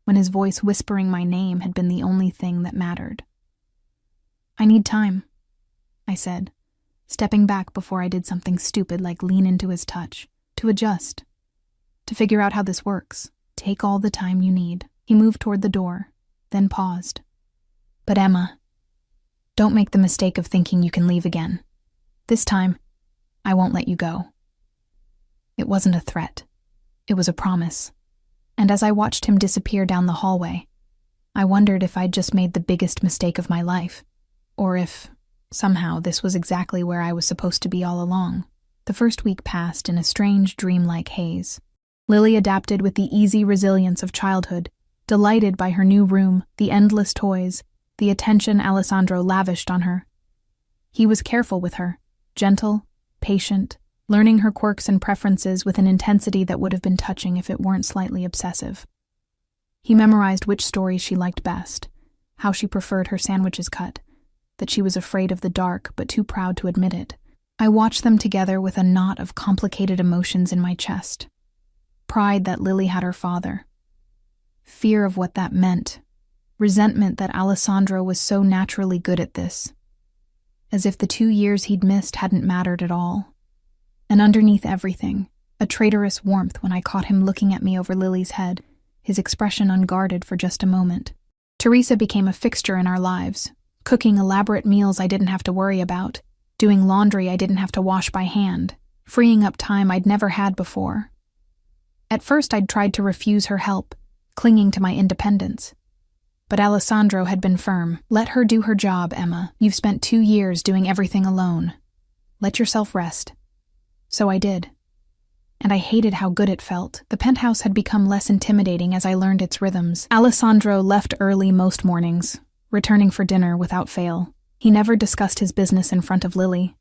when his voice whispering my name had been the only thing that mattered. "I need time," I said, stepping back before I did something stupid like lean into his touch, to adjust, to figure out how this works. "Take all the time you need." He moved toward the door, then paused. "But Emma, don't make the mistake of thinking you can leave again. This time, I won't let you go." It wasn't a threat. It was a promise. And as I watched him disappear down the hallway, I wondered if I'd just made the biggest mistake of my life, or if, somehow, this was exactly where I was supposed to be all along. The first week passed in a strange, dreamlike haze. Lily adapted with the easy resilience of childhood, delighted by her new room, the endless toys, the attention Alessandro lavished on her. He was careful with her, gentle, patient, learning her quirks and preferences with an intensity that would have been touching if it weren't slightly obsessive. He memorized which stories she liked best, how she preferred her sandwiches cut, that she was afraid of the dark but too proud to admit it. I watched them together with a knot of complicated emotions in my chest. Pride that Lily had her father. Fear of what that meant. Resentment that Alessandro was so naturally good at this. As if the 2 years he'd missed hadn't mattered at all. And underneath everything, a traitorous warmth when I caught him looking at me over Lily's head, his expression unguarded for just a moment. Teresa became a fixture in our lives, cooking elaborate meals I didn't have to worry about, doing laundry I didn't have to wash by hand, freeing up time I'd never had before. At first I'd tried to refuse her help, clinging to my independence. But Alessandro had been firm. "Let her do her job, Emma. You've spent 2 years doing everything alone. Let yourself rest." So I did. And I hated how good it felt. The penthouse had become less intimidating as I learned its rhythms. Alessandro left early most mornings, returning for dinner without fail. He never discussed his business in front of Lily.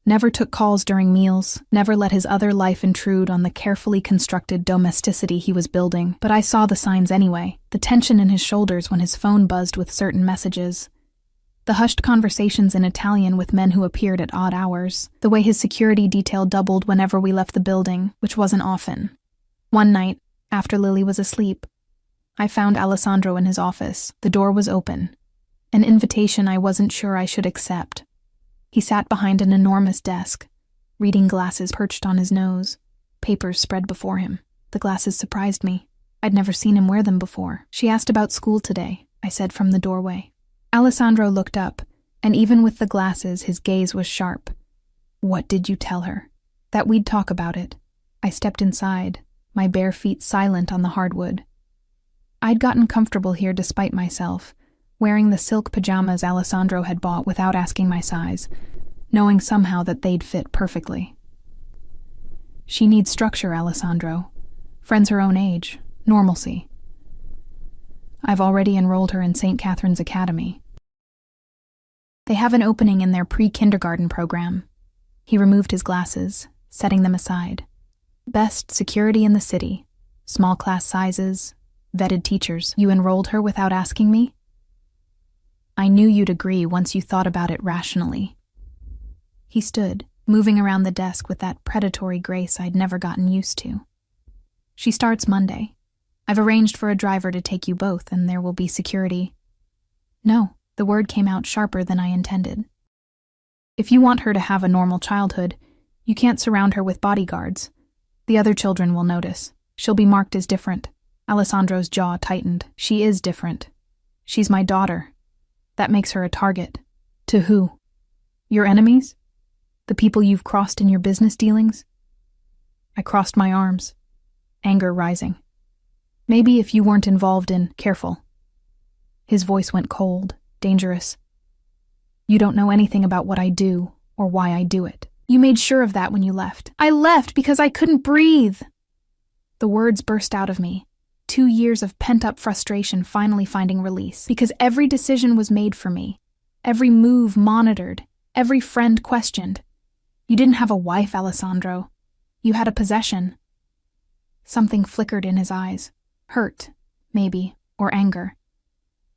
Never took calls during meals, never let his other life intrude on the carefully constructed domesticity he was building. But I saw the signs anyway, the tension in his shoulders when his phone buzzed with certain messages, the hushed conversations in Italian with men who appeared at odd hours, the way his security detail doubled whenever we left the building, which wasn't often. One night, after Lily was asleep, I found Alessandro in his office. The door was open, an invitation I wasn't sure I should accept. He sat behind an enormous desk, reading glasses perched on his nose, papers spread before him. The glasses surprised me. I'd never seen him wear them before. "She asked about school today," I said from the doorway. Alessandro looked up, and even with the glasses, his gaze was sharp. "What did you tell her?" "That we'd talk about it." I stepped inside, my bare feet silent on the hardwood. I'd gotten comfortable here despite myself, wearing the silk pajamas Alessandro had bought without asking my size, knowing somehow that they'd fit perfectly. She needs structure, Alessandro. Friends her own age, normalcy. I've already enrolled her in St. Catherine's Academy. They have an opening in their pre-kindergarten program. He removed his glasses, setting them aside. Best security in the city, small class sizes, vetted teachers. You enrolled her without asking me? I knew you'd agree once you thought about it rationally. He stood, moving around the desk with that predatory grace I'd never gotten used to. She starts Monday. I've arranged for a driver to take you both, and there will be security. No, the word came out sharper than I intended. If you want her to have a normal childhood, you can't surround her with bodyguards. The other children will notice. She'll be marked as different. Alessandro's jaw tightened. She is different. She's my daughter. That makes her a target. To who? Your enemies? The people you've crossed in your business dealings? I crossed my arms, anger rising. Maybe if you weren't involved in, careful. His voice went cold, dangerous. You don't know anything about what I do or why I do it. You made sure of that when you left. I left because I couldn't breathe. The words burst out of me. 2 years of pent-up frustration finally finding release. Because every decision was made for me. Every move monitored. Every friend questioned. You didn't have a wife, Alessandro. You had a possession. Something flickered in his eyes. Hurt, maybe, or anger.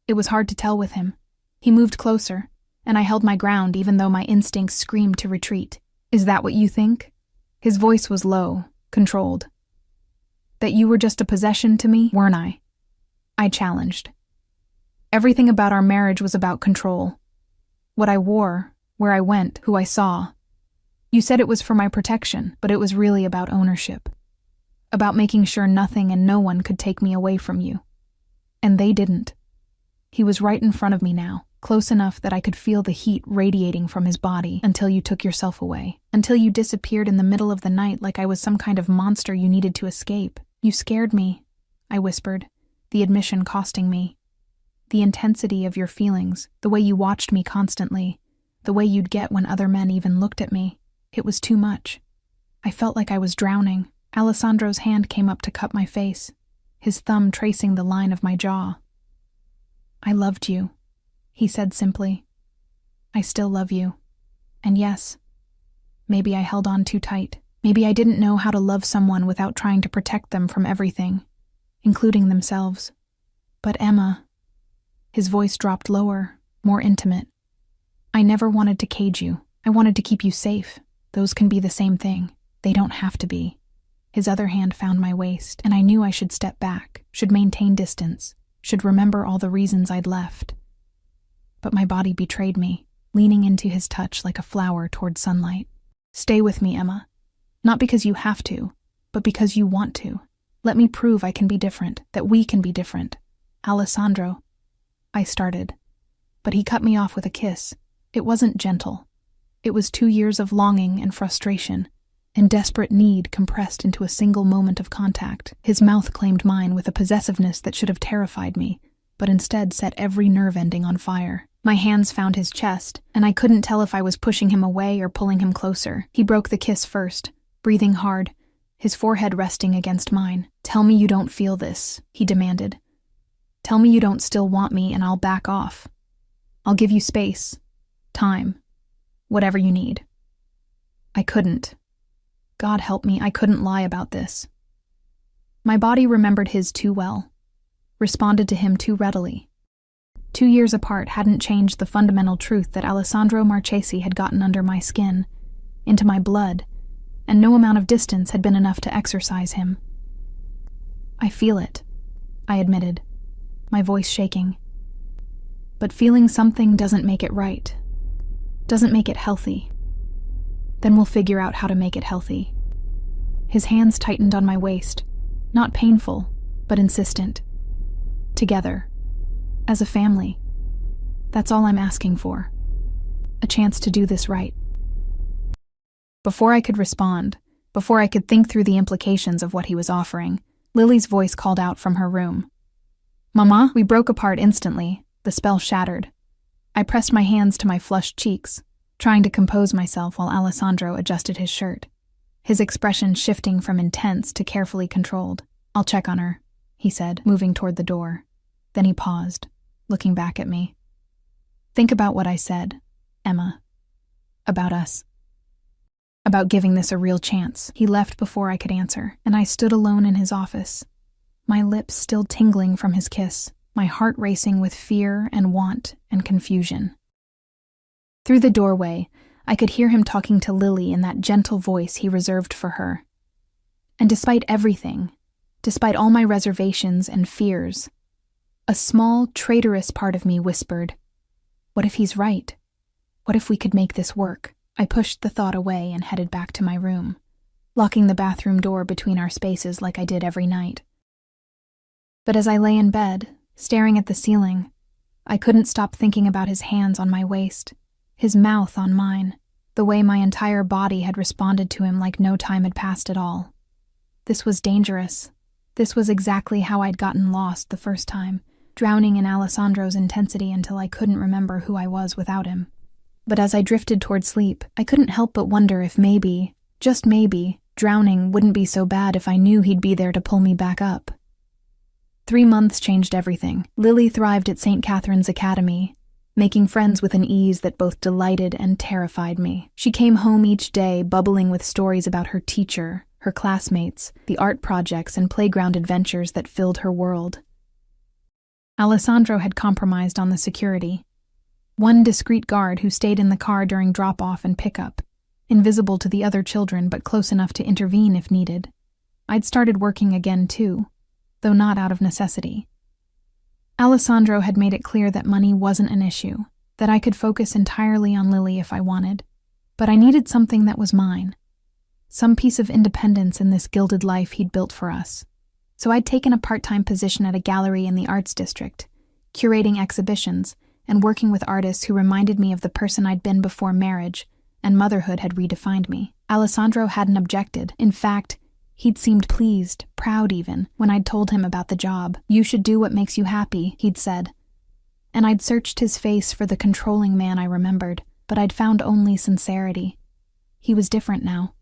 It was hard to tell with him. He moved closer, and I held my ground even though my instincts screamed to retreat. Is that what you think? His voice was low, controlled. That you were just a possession to me, weren't I? I challenged. Everything about our marriage was about control. What I wore, where I went, who I saw. You said it was for my protection, but it was really about ownership. About making sure nothing and no one could take me away from you. And they didn't. He was right in front of me now, close enough that I could feel the heat radiating from his body until you took yourself away, until you disappeared in the middle of the night like I was some kind of monster you needed to escape. You scared me, I whispered, the admission costing me. The intensity of your feelings, the way you watched me constantly, the way you'd get when other men even looked at me. It was too much. I felt like I was drowning. Alessandro's hand came up to cup my face, his thumb tracing the line of my jaw. I loved you, he said simply. I still love you. And yes, maybe I held on too tight. Maybe I didn't know how to love someone without trying to protect them from everything, including themselves. But Emma, his voice dropped lower, more intimate. I never wanted to cage you. I wanted to keep you safe. Those can be the same thing. They don't have to be. His other hand found my waist, and I knew I should step back, should maintain distance, should remember all the reasons I'd left. But my body betrayed me, leaning into his touch like a flower toward sunlight. Stay with me, Emma. Not because you have to, but because you want to. Let me prove I can be different, that we can be different. Alessandro. I started, but he cut me off with a kiss. It wasn't gentle. It was 2 years of longing and frustration, and desperate need compressed into a single moment of contact. His mouth claimed mine with a possessiveness that should have terrified me, but instead set every nerve ending on fire. My hands found his chest, and I couldn't tell if I was pushing him away or pulling him closer. He broke the kiss first, breathing hard, his forehead resting against mine. Tell me you don't feel this, he demanded. Tell me you don't still want me and I'll back off. I'll give you space, time, whatever you need. I couldn't. God help me, I couldn't lie about this. My body remembered his too well, responded to him too readily. 2 years apart hadn't changed the fundamental truth that Alessandro Marchesi had gotten under my skin, into my blood, and no amount of distance had been enough to exorcise him. I feel it, I admitted, my voice shaking. But feeling something doesn't make it right, doesn't make it healthy. Then we'll figure out how to make it healthy. His hands tightened on my waist, not painful, but insistent. Together, as a family. That's all I'm asking for. A chance to do this right. Before I could respond, before I could think through the implications of what he was offering, Lily's voice called out from her room. Mama, we broke apart instantly. The spell shattered. I pressed my hands to my flushed cheeks, trying to compose myself while Alessandro adjusted his shirt, his expression shifting from intense to carefully controlled. "I'll check on her," he said, moving toward the door. Then he paused, looking back at me. "Think about what I said, Emma. About us. About giving this a real chance." He left before I could answer, and I stood alone in his office, my lips still tingling from his kiss, my heart racing with fear and want and confusion. Through the doorway, I could hear him talking to Lily in that gentle voice he reserved for her. And despite everything, despite all my reservations and fears, a small, traitorous part of me whispered, "What if he's right? What if we could make this work?" I pushed the thought away and headed back to my room, locking the bathroom door between our spaces like I did every night. But as I lay in bed, staring at the ceiling, I couldn't stop thinking about his hands on my waist, his mouth on mine, the way my entire body had responded to him like no time had passed at all. This was dangerous. This was exactly how I'd gotten lost the first time, drowning in Alessandro's intensity until I couldn't remember who I was without him. But as I drifted toward sleep, I couldn't help but wonder if maybe, just maybe, drowning wouldn't be so bad if I knew he'd be there to pull me back up. 3 months changed everything. Lily thrived at St. Catherine's Academy, making friends with an ease that both delighted and terrified me. She came home each day bubbling with stories about her teacher, her classmates, the art projects and playground adventures that filled her world. Alessandro had compromised on the security. One discreet guard who stayed in the car during drop-off and pickup, invisible to the other children but close enough to intervene if needed. I'd started working again too, though not out of necessity. Alessandro had made it clear that money wasn't an issue, that I could focus entirely on Lily if I wanted, but I needed something that was mine, some piece of independence in this gilded life he'd built for us. So I'd taken a part-time position at a gallery in the arts district, curating exhibitions and working with artists who reminded me of the person I'd been before marriage, and motherhood had redefined me. Alessandro hadn't objected. In fact, he'd seemed pleased, proud even, when I'd told him about the job. "You should do what makes you happy," he'd said. And I'd searched his face for the controlling man I remembered, but I'd found only sincerity. He was different now.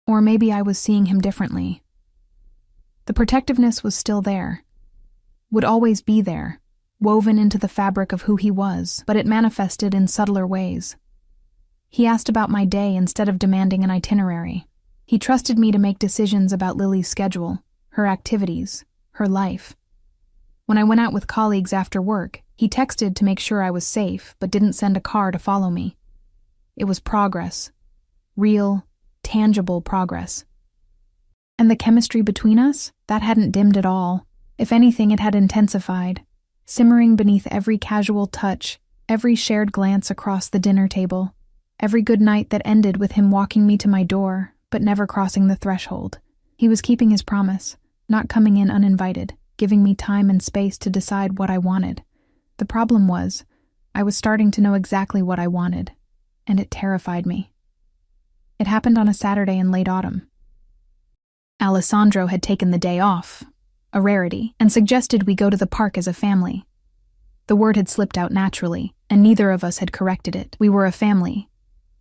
Or maybe I was seeing him differently. The protectiveness was still there, would always be there, woven into the fabric of who he was, but it manifested in subtler ways. He asked about my day instead of demanding an itinerary. He trusted me to make decisions about Lily's schedule, her activities, her life. When I went out with colleagues after work, he texted to make sure I was safe, but didn't send a car to follow me. It was progress. Real, tangible progress. And the chemistry between us? That hadn't dimmed at all. If anything, it had intensified, simmering beneath every casual touch, every shared glance across the dinner table, every good night that ended with him walking me to my door, but never crossing the threshold. He was keeping his promise, not coming in uninvited, giving me time and space to decide what I wanted. The problem was, I was starting to know exactly what I wanted, and it terrified me. It happened on a Saturday in late autumn. Alessandro had taken the day off, a rarity, and suggested we go to the park as a family. The word had slipped out naturally, and neither of us had corrected it. We were a family,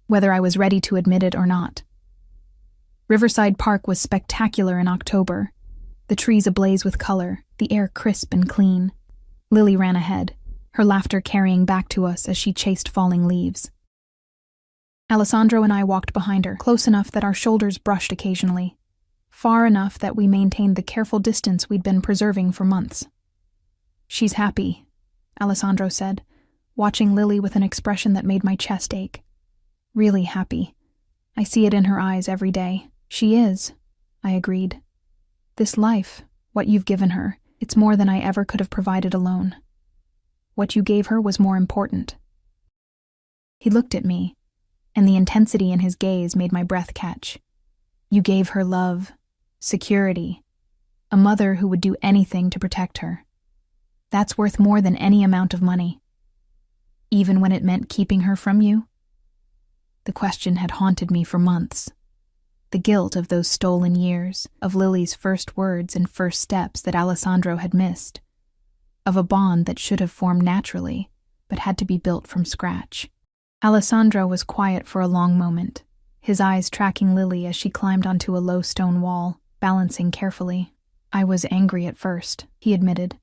whether I was ready to admit it or not. Riverside Park was spectacular in October, the trees ablaze with color, the air crisp and clean. Lily ran ahead, her laughter carrying back to us as she chased falling leaves. Alessandro and I walked behind her, close enough that our shoulders brushed occasionally, far enough that we maintained the careful distance we'd been preserving for months. "She's happy," Alessandro said, watching Lily with an expression that made my chest ache. "Really happy. I see it in her eyes every day." "She is," I agreed. "This life, what you've given her, it's more than I ever could have provided alone. What you gave her was more important." He looked at me, and the intensity in his gaze made my breath catch. "You gave her love, security, a mother who would do anything to protect her. That's worth more than any amount of money. Even when it meant keeping her from you?" The question had haunted me for months. The guilt of those stolen years, of Lily's first words and first steps that Alessandro had missed. of a bond that should have formed naturally, but had to be built from scratch. Alessandro was quiet for a long moment, his eyes tracking Lily as she climbed onto a low stone wall, balancing carefully. "I was angry at first," he admitted.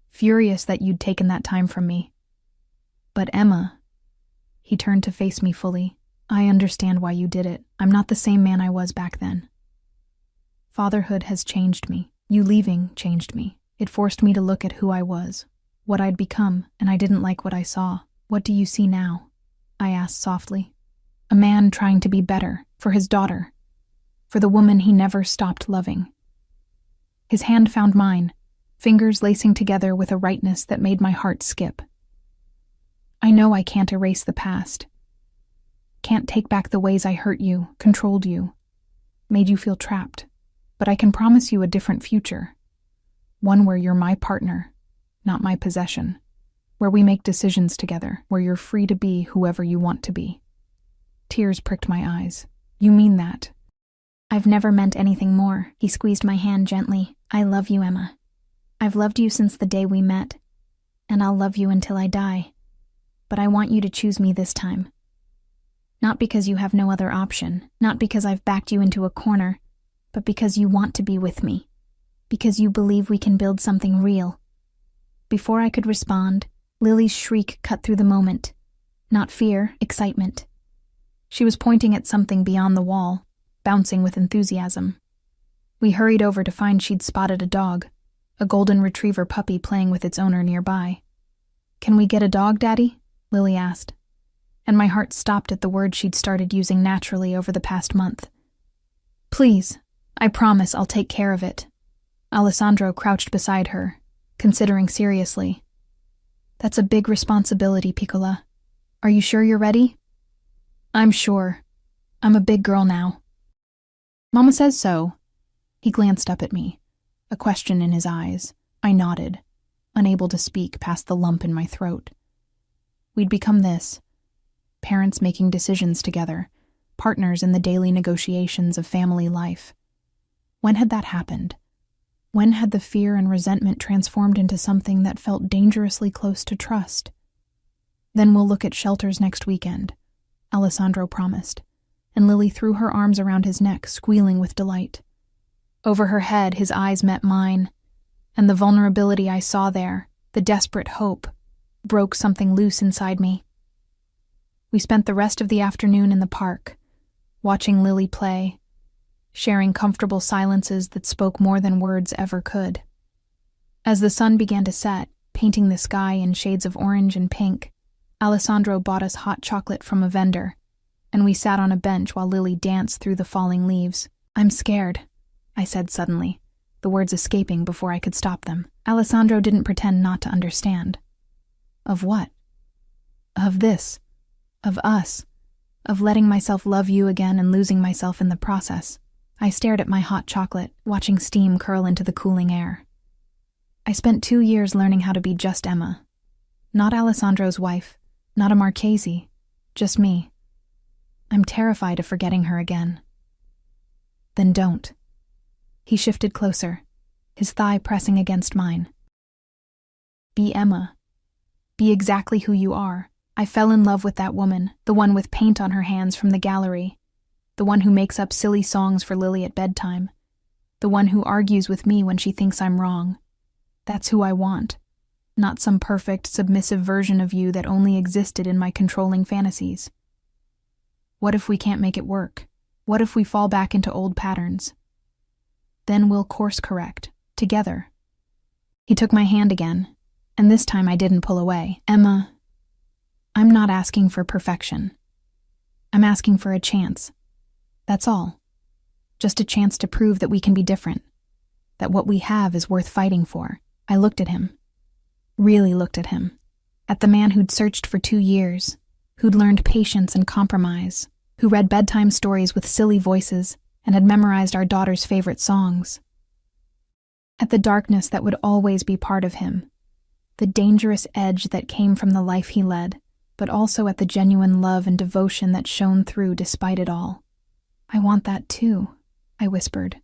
"Furious that you'd taken that time from me. But Emma," he turned to face me fully, "I understand why you did it. I'm not the same man I was back then. Fatherhood has changed me. You leaving changed me. It forced me to look at who I was, what I'd become, and I didn't like what I saw. What do you see now?" I asked softly. "A man trying to be better, for his daughter, for the woman he never stopped loving." His hand found mine, fingers lacing together with a rightness that made my heart skip. "I know I can't erase the past. Can't take back the ways I hurt you, controlled you, made you feel trapped. But I can promise you a different future. One where you're my partner, not my possession. Where we make decisions together, where you're free to be whoever you want to be." Tears pricked my eyes. "You mean that?" "I've never meant anything more." He squeezed my hand gently. "I love you, Emma. I've loved you since the day we met, and I'll love you until I die. But I want you to choose me this time. Not because you have no other option, not because I've backed you into a corner, but because you want to be with me, because you believe we can build something real." Before I could respond, Lily's shriek cut through the moment. Not fear, excitement. She was pointing at something beyond the wall, bouncing with enthusiasm. We hurried over to find she'd spotted a dog, a golden retriever puppy playing with its owner nearby. "Can we get a dog, Daddy?" Lily asked, and my heart stopped at the word she'd started using naturally over the past month. "Please, I promise I'll take care of it." Alessandro crouched beside her, considering seriously. "That's a big responsibility, Piccola. Are you sure you're ready?" "I'm sure. I'm a big girl now." "Mama says so." He glanced up at me, a question in his eyes. I nodded, unable to speak past the lump in my throat. We'd become this, parents making decisions together, partners in the daily negotiations of family life. When had that happened? When had the fear and resentment transformed into something that felt dangerously close to trust? "Then we'll look at shelters next weekend," Alessandro promised, and Lily threw her arms around his neck, squealing with delight. Over her head, his eyes met mine, and the vulnerability I saw there, the desperate hope, broke something loose inside me. We spent the rest of the afternoon in the park, watching Lily play, sharing comfortable silences that spoke more than words ever could. As the sun began to set, painting the sky in shades of orange and pink, Alessandro bought us hot chocolate from a vendor, and we sat on a bench while Lily danced through the falling leaves. "I'm scared," I said suddenly, the words escaping before I could stop them. Alessandro didn't pretend not to understand. "Of what?" "Of this. Of us. Of letting myself love you again and losing myself in the process." I stared at my hot chocolate, watching steam curl into the cooling air. I spent 2 years learning how to be just Emma. Not Alessandro's wife, not a Marchese, just me. I'm terrified of forgetting her again. "Then don't." He shifted closer, his thigh pressing against mine. "Be Emma. Be exactly who you are." I fell in love with that woman, the one with paint on her hands from the gallery, the one who makes up silly songs for Lily at bedtime, the one who argues with me when she thinks I'm wrong. That's who I want, not some perfect, submissive version of you that only existed in my controlling fantasies. What if we can't make it work? What if we fall back into old patterns? Then we'll course correct, together. He took my hand again, and this time I didn't pull away. "Emma, I'm not asking for perfection. I'm asking for a chance. That's all. Just a chance to prove that we can be different, that what we have is worth fighting for." I looked at him, really looked at him, at the man who'd searched for 2 years, who'd learned patience and compromise, who read bedtime stories with silly voices and had memorized our daughter's favorite songs. At the darkness that would always be part of him, the dangerous edge that came from the life he led, but also at the genuine love and devotion that shone through despite it all. "I want that too," I whispered.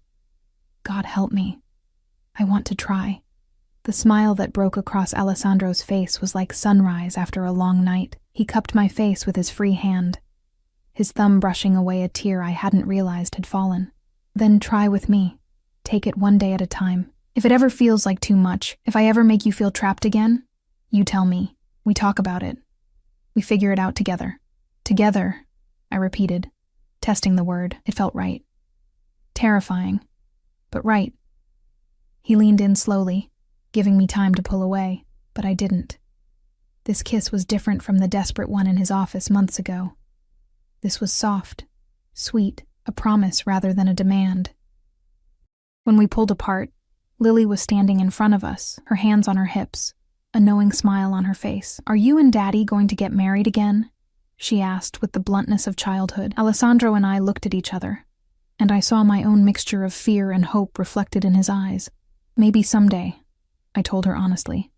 "God help me. I want to try." The The smile that broke across Alessandro's face was like sunrise after a long night. He cupped my face with his free hand, his thumb brushing away a tear I hadn't realized had fallen. Then try with me. Take it one day at a time. If it ever feels like too much, if I ever make you feel trapped again, you tell me. We talk about it. We figure it out together. Together, I repeated, testing the word. It felt right. Terrifying, but right. He leaned in slowly, giving me time to pull away, but I didn't. This kiss was different from the desperate one in his office months ago. This was soft, sweet, a promise rather than a demand. When we pulled apart, Lily was standing in front of us, her hands on her hips, a knowing smile on her face. "Are you and Daddy going to get married again?" she asked with the bluntness of childhood. Alessandro and I looked at each other, and I saw my own mixture of fear and hope reflected in his eyes. "Maybe someday," I told her honestly,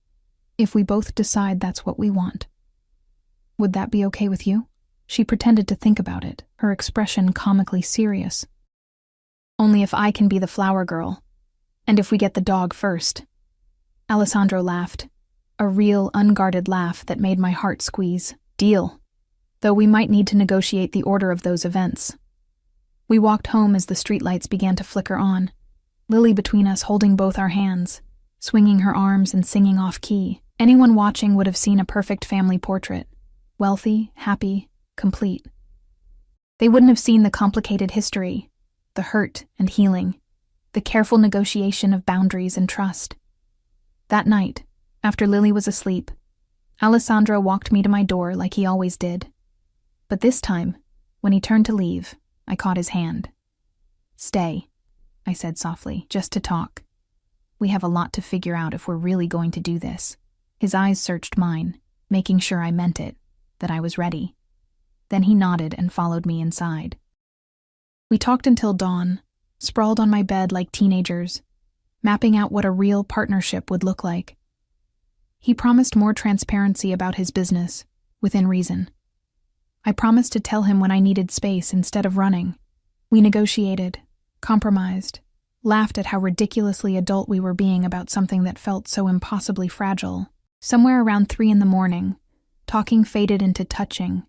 "if we both decide that's what we want." "Would that be okay with you?" She pretended to think about it, her expression comically serious. "Only if I can be the flower girl, and if we get the dog first." Alessandro laughed, a real, unguarded laugh that made my heart squeeze. "Deal. Though we might need to negotiate the order of those events." We walked home as the streetlights began to flicker on, Lily between us holding both our hands, swinging her arms and singing off-key. Anyone watching would have seen a perfect family portrait. Wealthy, happy, complete. They wouldn't have seen the complicated history, the hurt and healing, the careful negotiation of boundaries and trust. That night, after Lily was asleep, Alessandro walked me to my door like he always did. But this time, when he turned to leave, I caught his hand. "Stay," I said softly, "just to talk. We have a lot to figure out if we're really going to do this." His eyes searched mine, making sure I meant it, that I was ready. Then he nodded and followed me inside. We talked until dawn, sprawled on my bed like teenagers, mapping out what a real partnership would look like. He promised more transparency about his business, within reason. I promised to tell him when I needed space instead of running. We negotiated, compromised, laughed at how ridiculously adult we were being about something that felt so impossibly fragile. Somewhere around 3 a.m, talking faded into touching,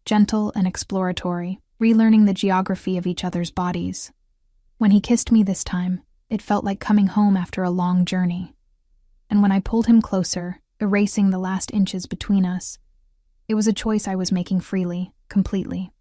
gentle and exploratory, relearning the geography of each other's bodies. When he kissed me this time, it felt like coming home after a long journey. And when I pulled him closer, erasing the last inches between us, it was a choice I was making freely, completely.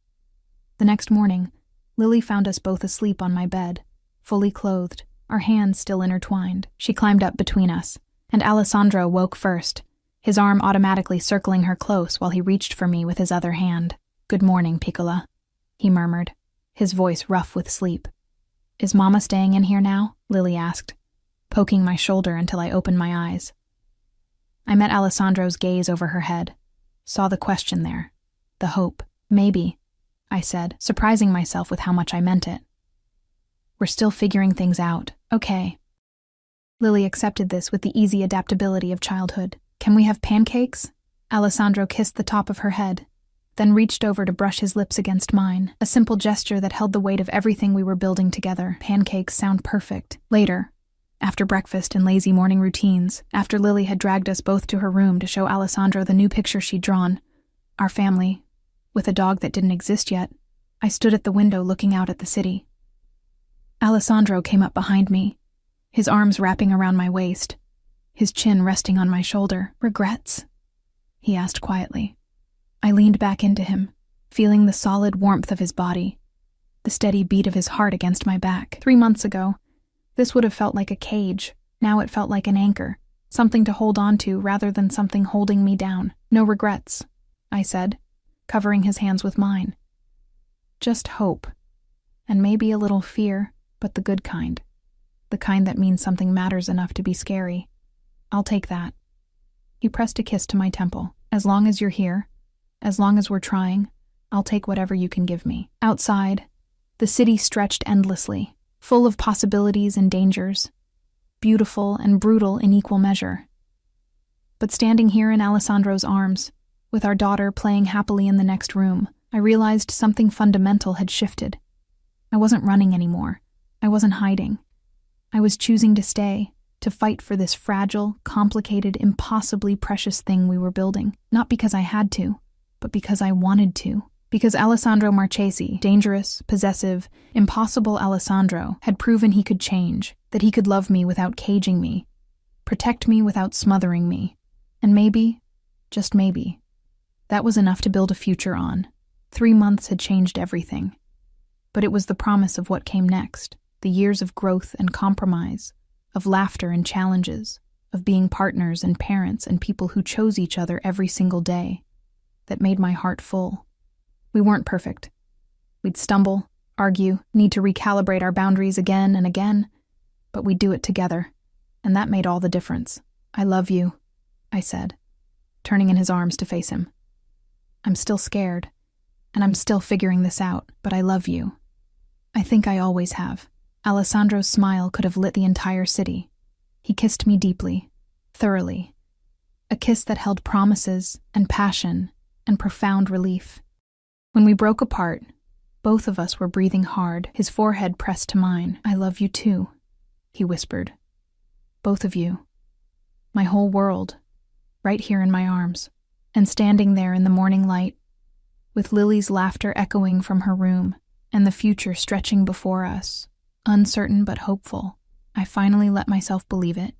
The next morning, Lily found us both asleep on my bed, fully clothed, our hands still intertwined. She climbed up between us, and Alessandro woke first, his arm automatically circling her close while he reached for me with his other hand. "Good morning, Piccola," he murmured, his voice rough with sleep. "Is Mama staying in here now?" Lily asked, poking my shoulder until I opened my eyes. I met Alessandro's gaze over her head, saw the question there, the hope. "Maybe," I said, surprising myself with how much I meant it. "We're still figuring things out. Okay." Lily accepted this with the easy adaptability of childhood. "Can we have pancakes?" Alessandro kissed the top of her head, then reached over to brush his lips against mine, a simple gesture that held the weight of everything we were building together. Pancakes sound perfect. Later, after breakfast and lazy morning routines, after Lily had dragged us both to her room to show Alessandro the new picture she'd drawn, our family, with a dog that didn't exist yet, I stood at the window looking out at the city. Alessandro came up behind me, his arms wrapping around my waist, his chin resting on my shoulder. "Regrets?" he asked quietly. I leaned back into him, feeling the solid warmth of his body, the steady beat of his heart against my back. 3 months ago, this would have felt like a cage. Now it felt like an anchor, something to hold on to rather than something holding me down. "No regrets," I said, covering his hands with mine. "Just hope, and maybe a little fear, but the good kind. The kind that means something matters enough to be scary. I'll take that." He pressed a kiss to my temple. "As long as you're here, as long as we're trying, I'll take whatever you can give me." Outside, the city stretched endlessly, full of possibilities and dangers, beautiful and brutal in equal measure. But standing here in Alessandro's arms, with our daughter playing happily in the next room, I realized something fundamental had shifted. I wasn't running anymore. I wasn't hiding. I was choosing to stay, to fight for this fragile, complicated, impossibly precious thing we were building. Not because I had to, but because I wanted to. Because Alessandro Marchesi, dangerous, possessive, impossible Alessandro, had proven he could change, that he could love me without caging me, protect me without smothering me. And maybe, just maybe, that was enough to build a future on. 3 months had changed everything. But it was the promise of what came next, the years of growth and compromise, of laughter and challenges, of being partners and parents and people who chose each other every single day, that made my heart full. We weren't perfect. We'd stumble, argue, need to recalibrate our boundaries again and again, but we'd do it together, and that made all the difference. I love you, I said, turning in his arms to face him. I'm still scared, and I'm still figuring this out, but I love you. I think I always have. Alessandro's smile could have lit the entire city. He kissed me deeply, thoroughly. A kiss that held promises and passion and profound relief. When we broke apart, both of us were breathing hard, his forehead pressed to mine. I love you too, he whispered. Both of you. My whole world, right here in my arms. And standing there in the morning light, with Lily's laughter echoing from her room, and the future stretching before us, uncertain but hopeful, I finally let myself believe it.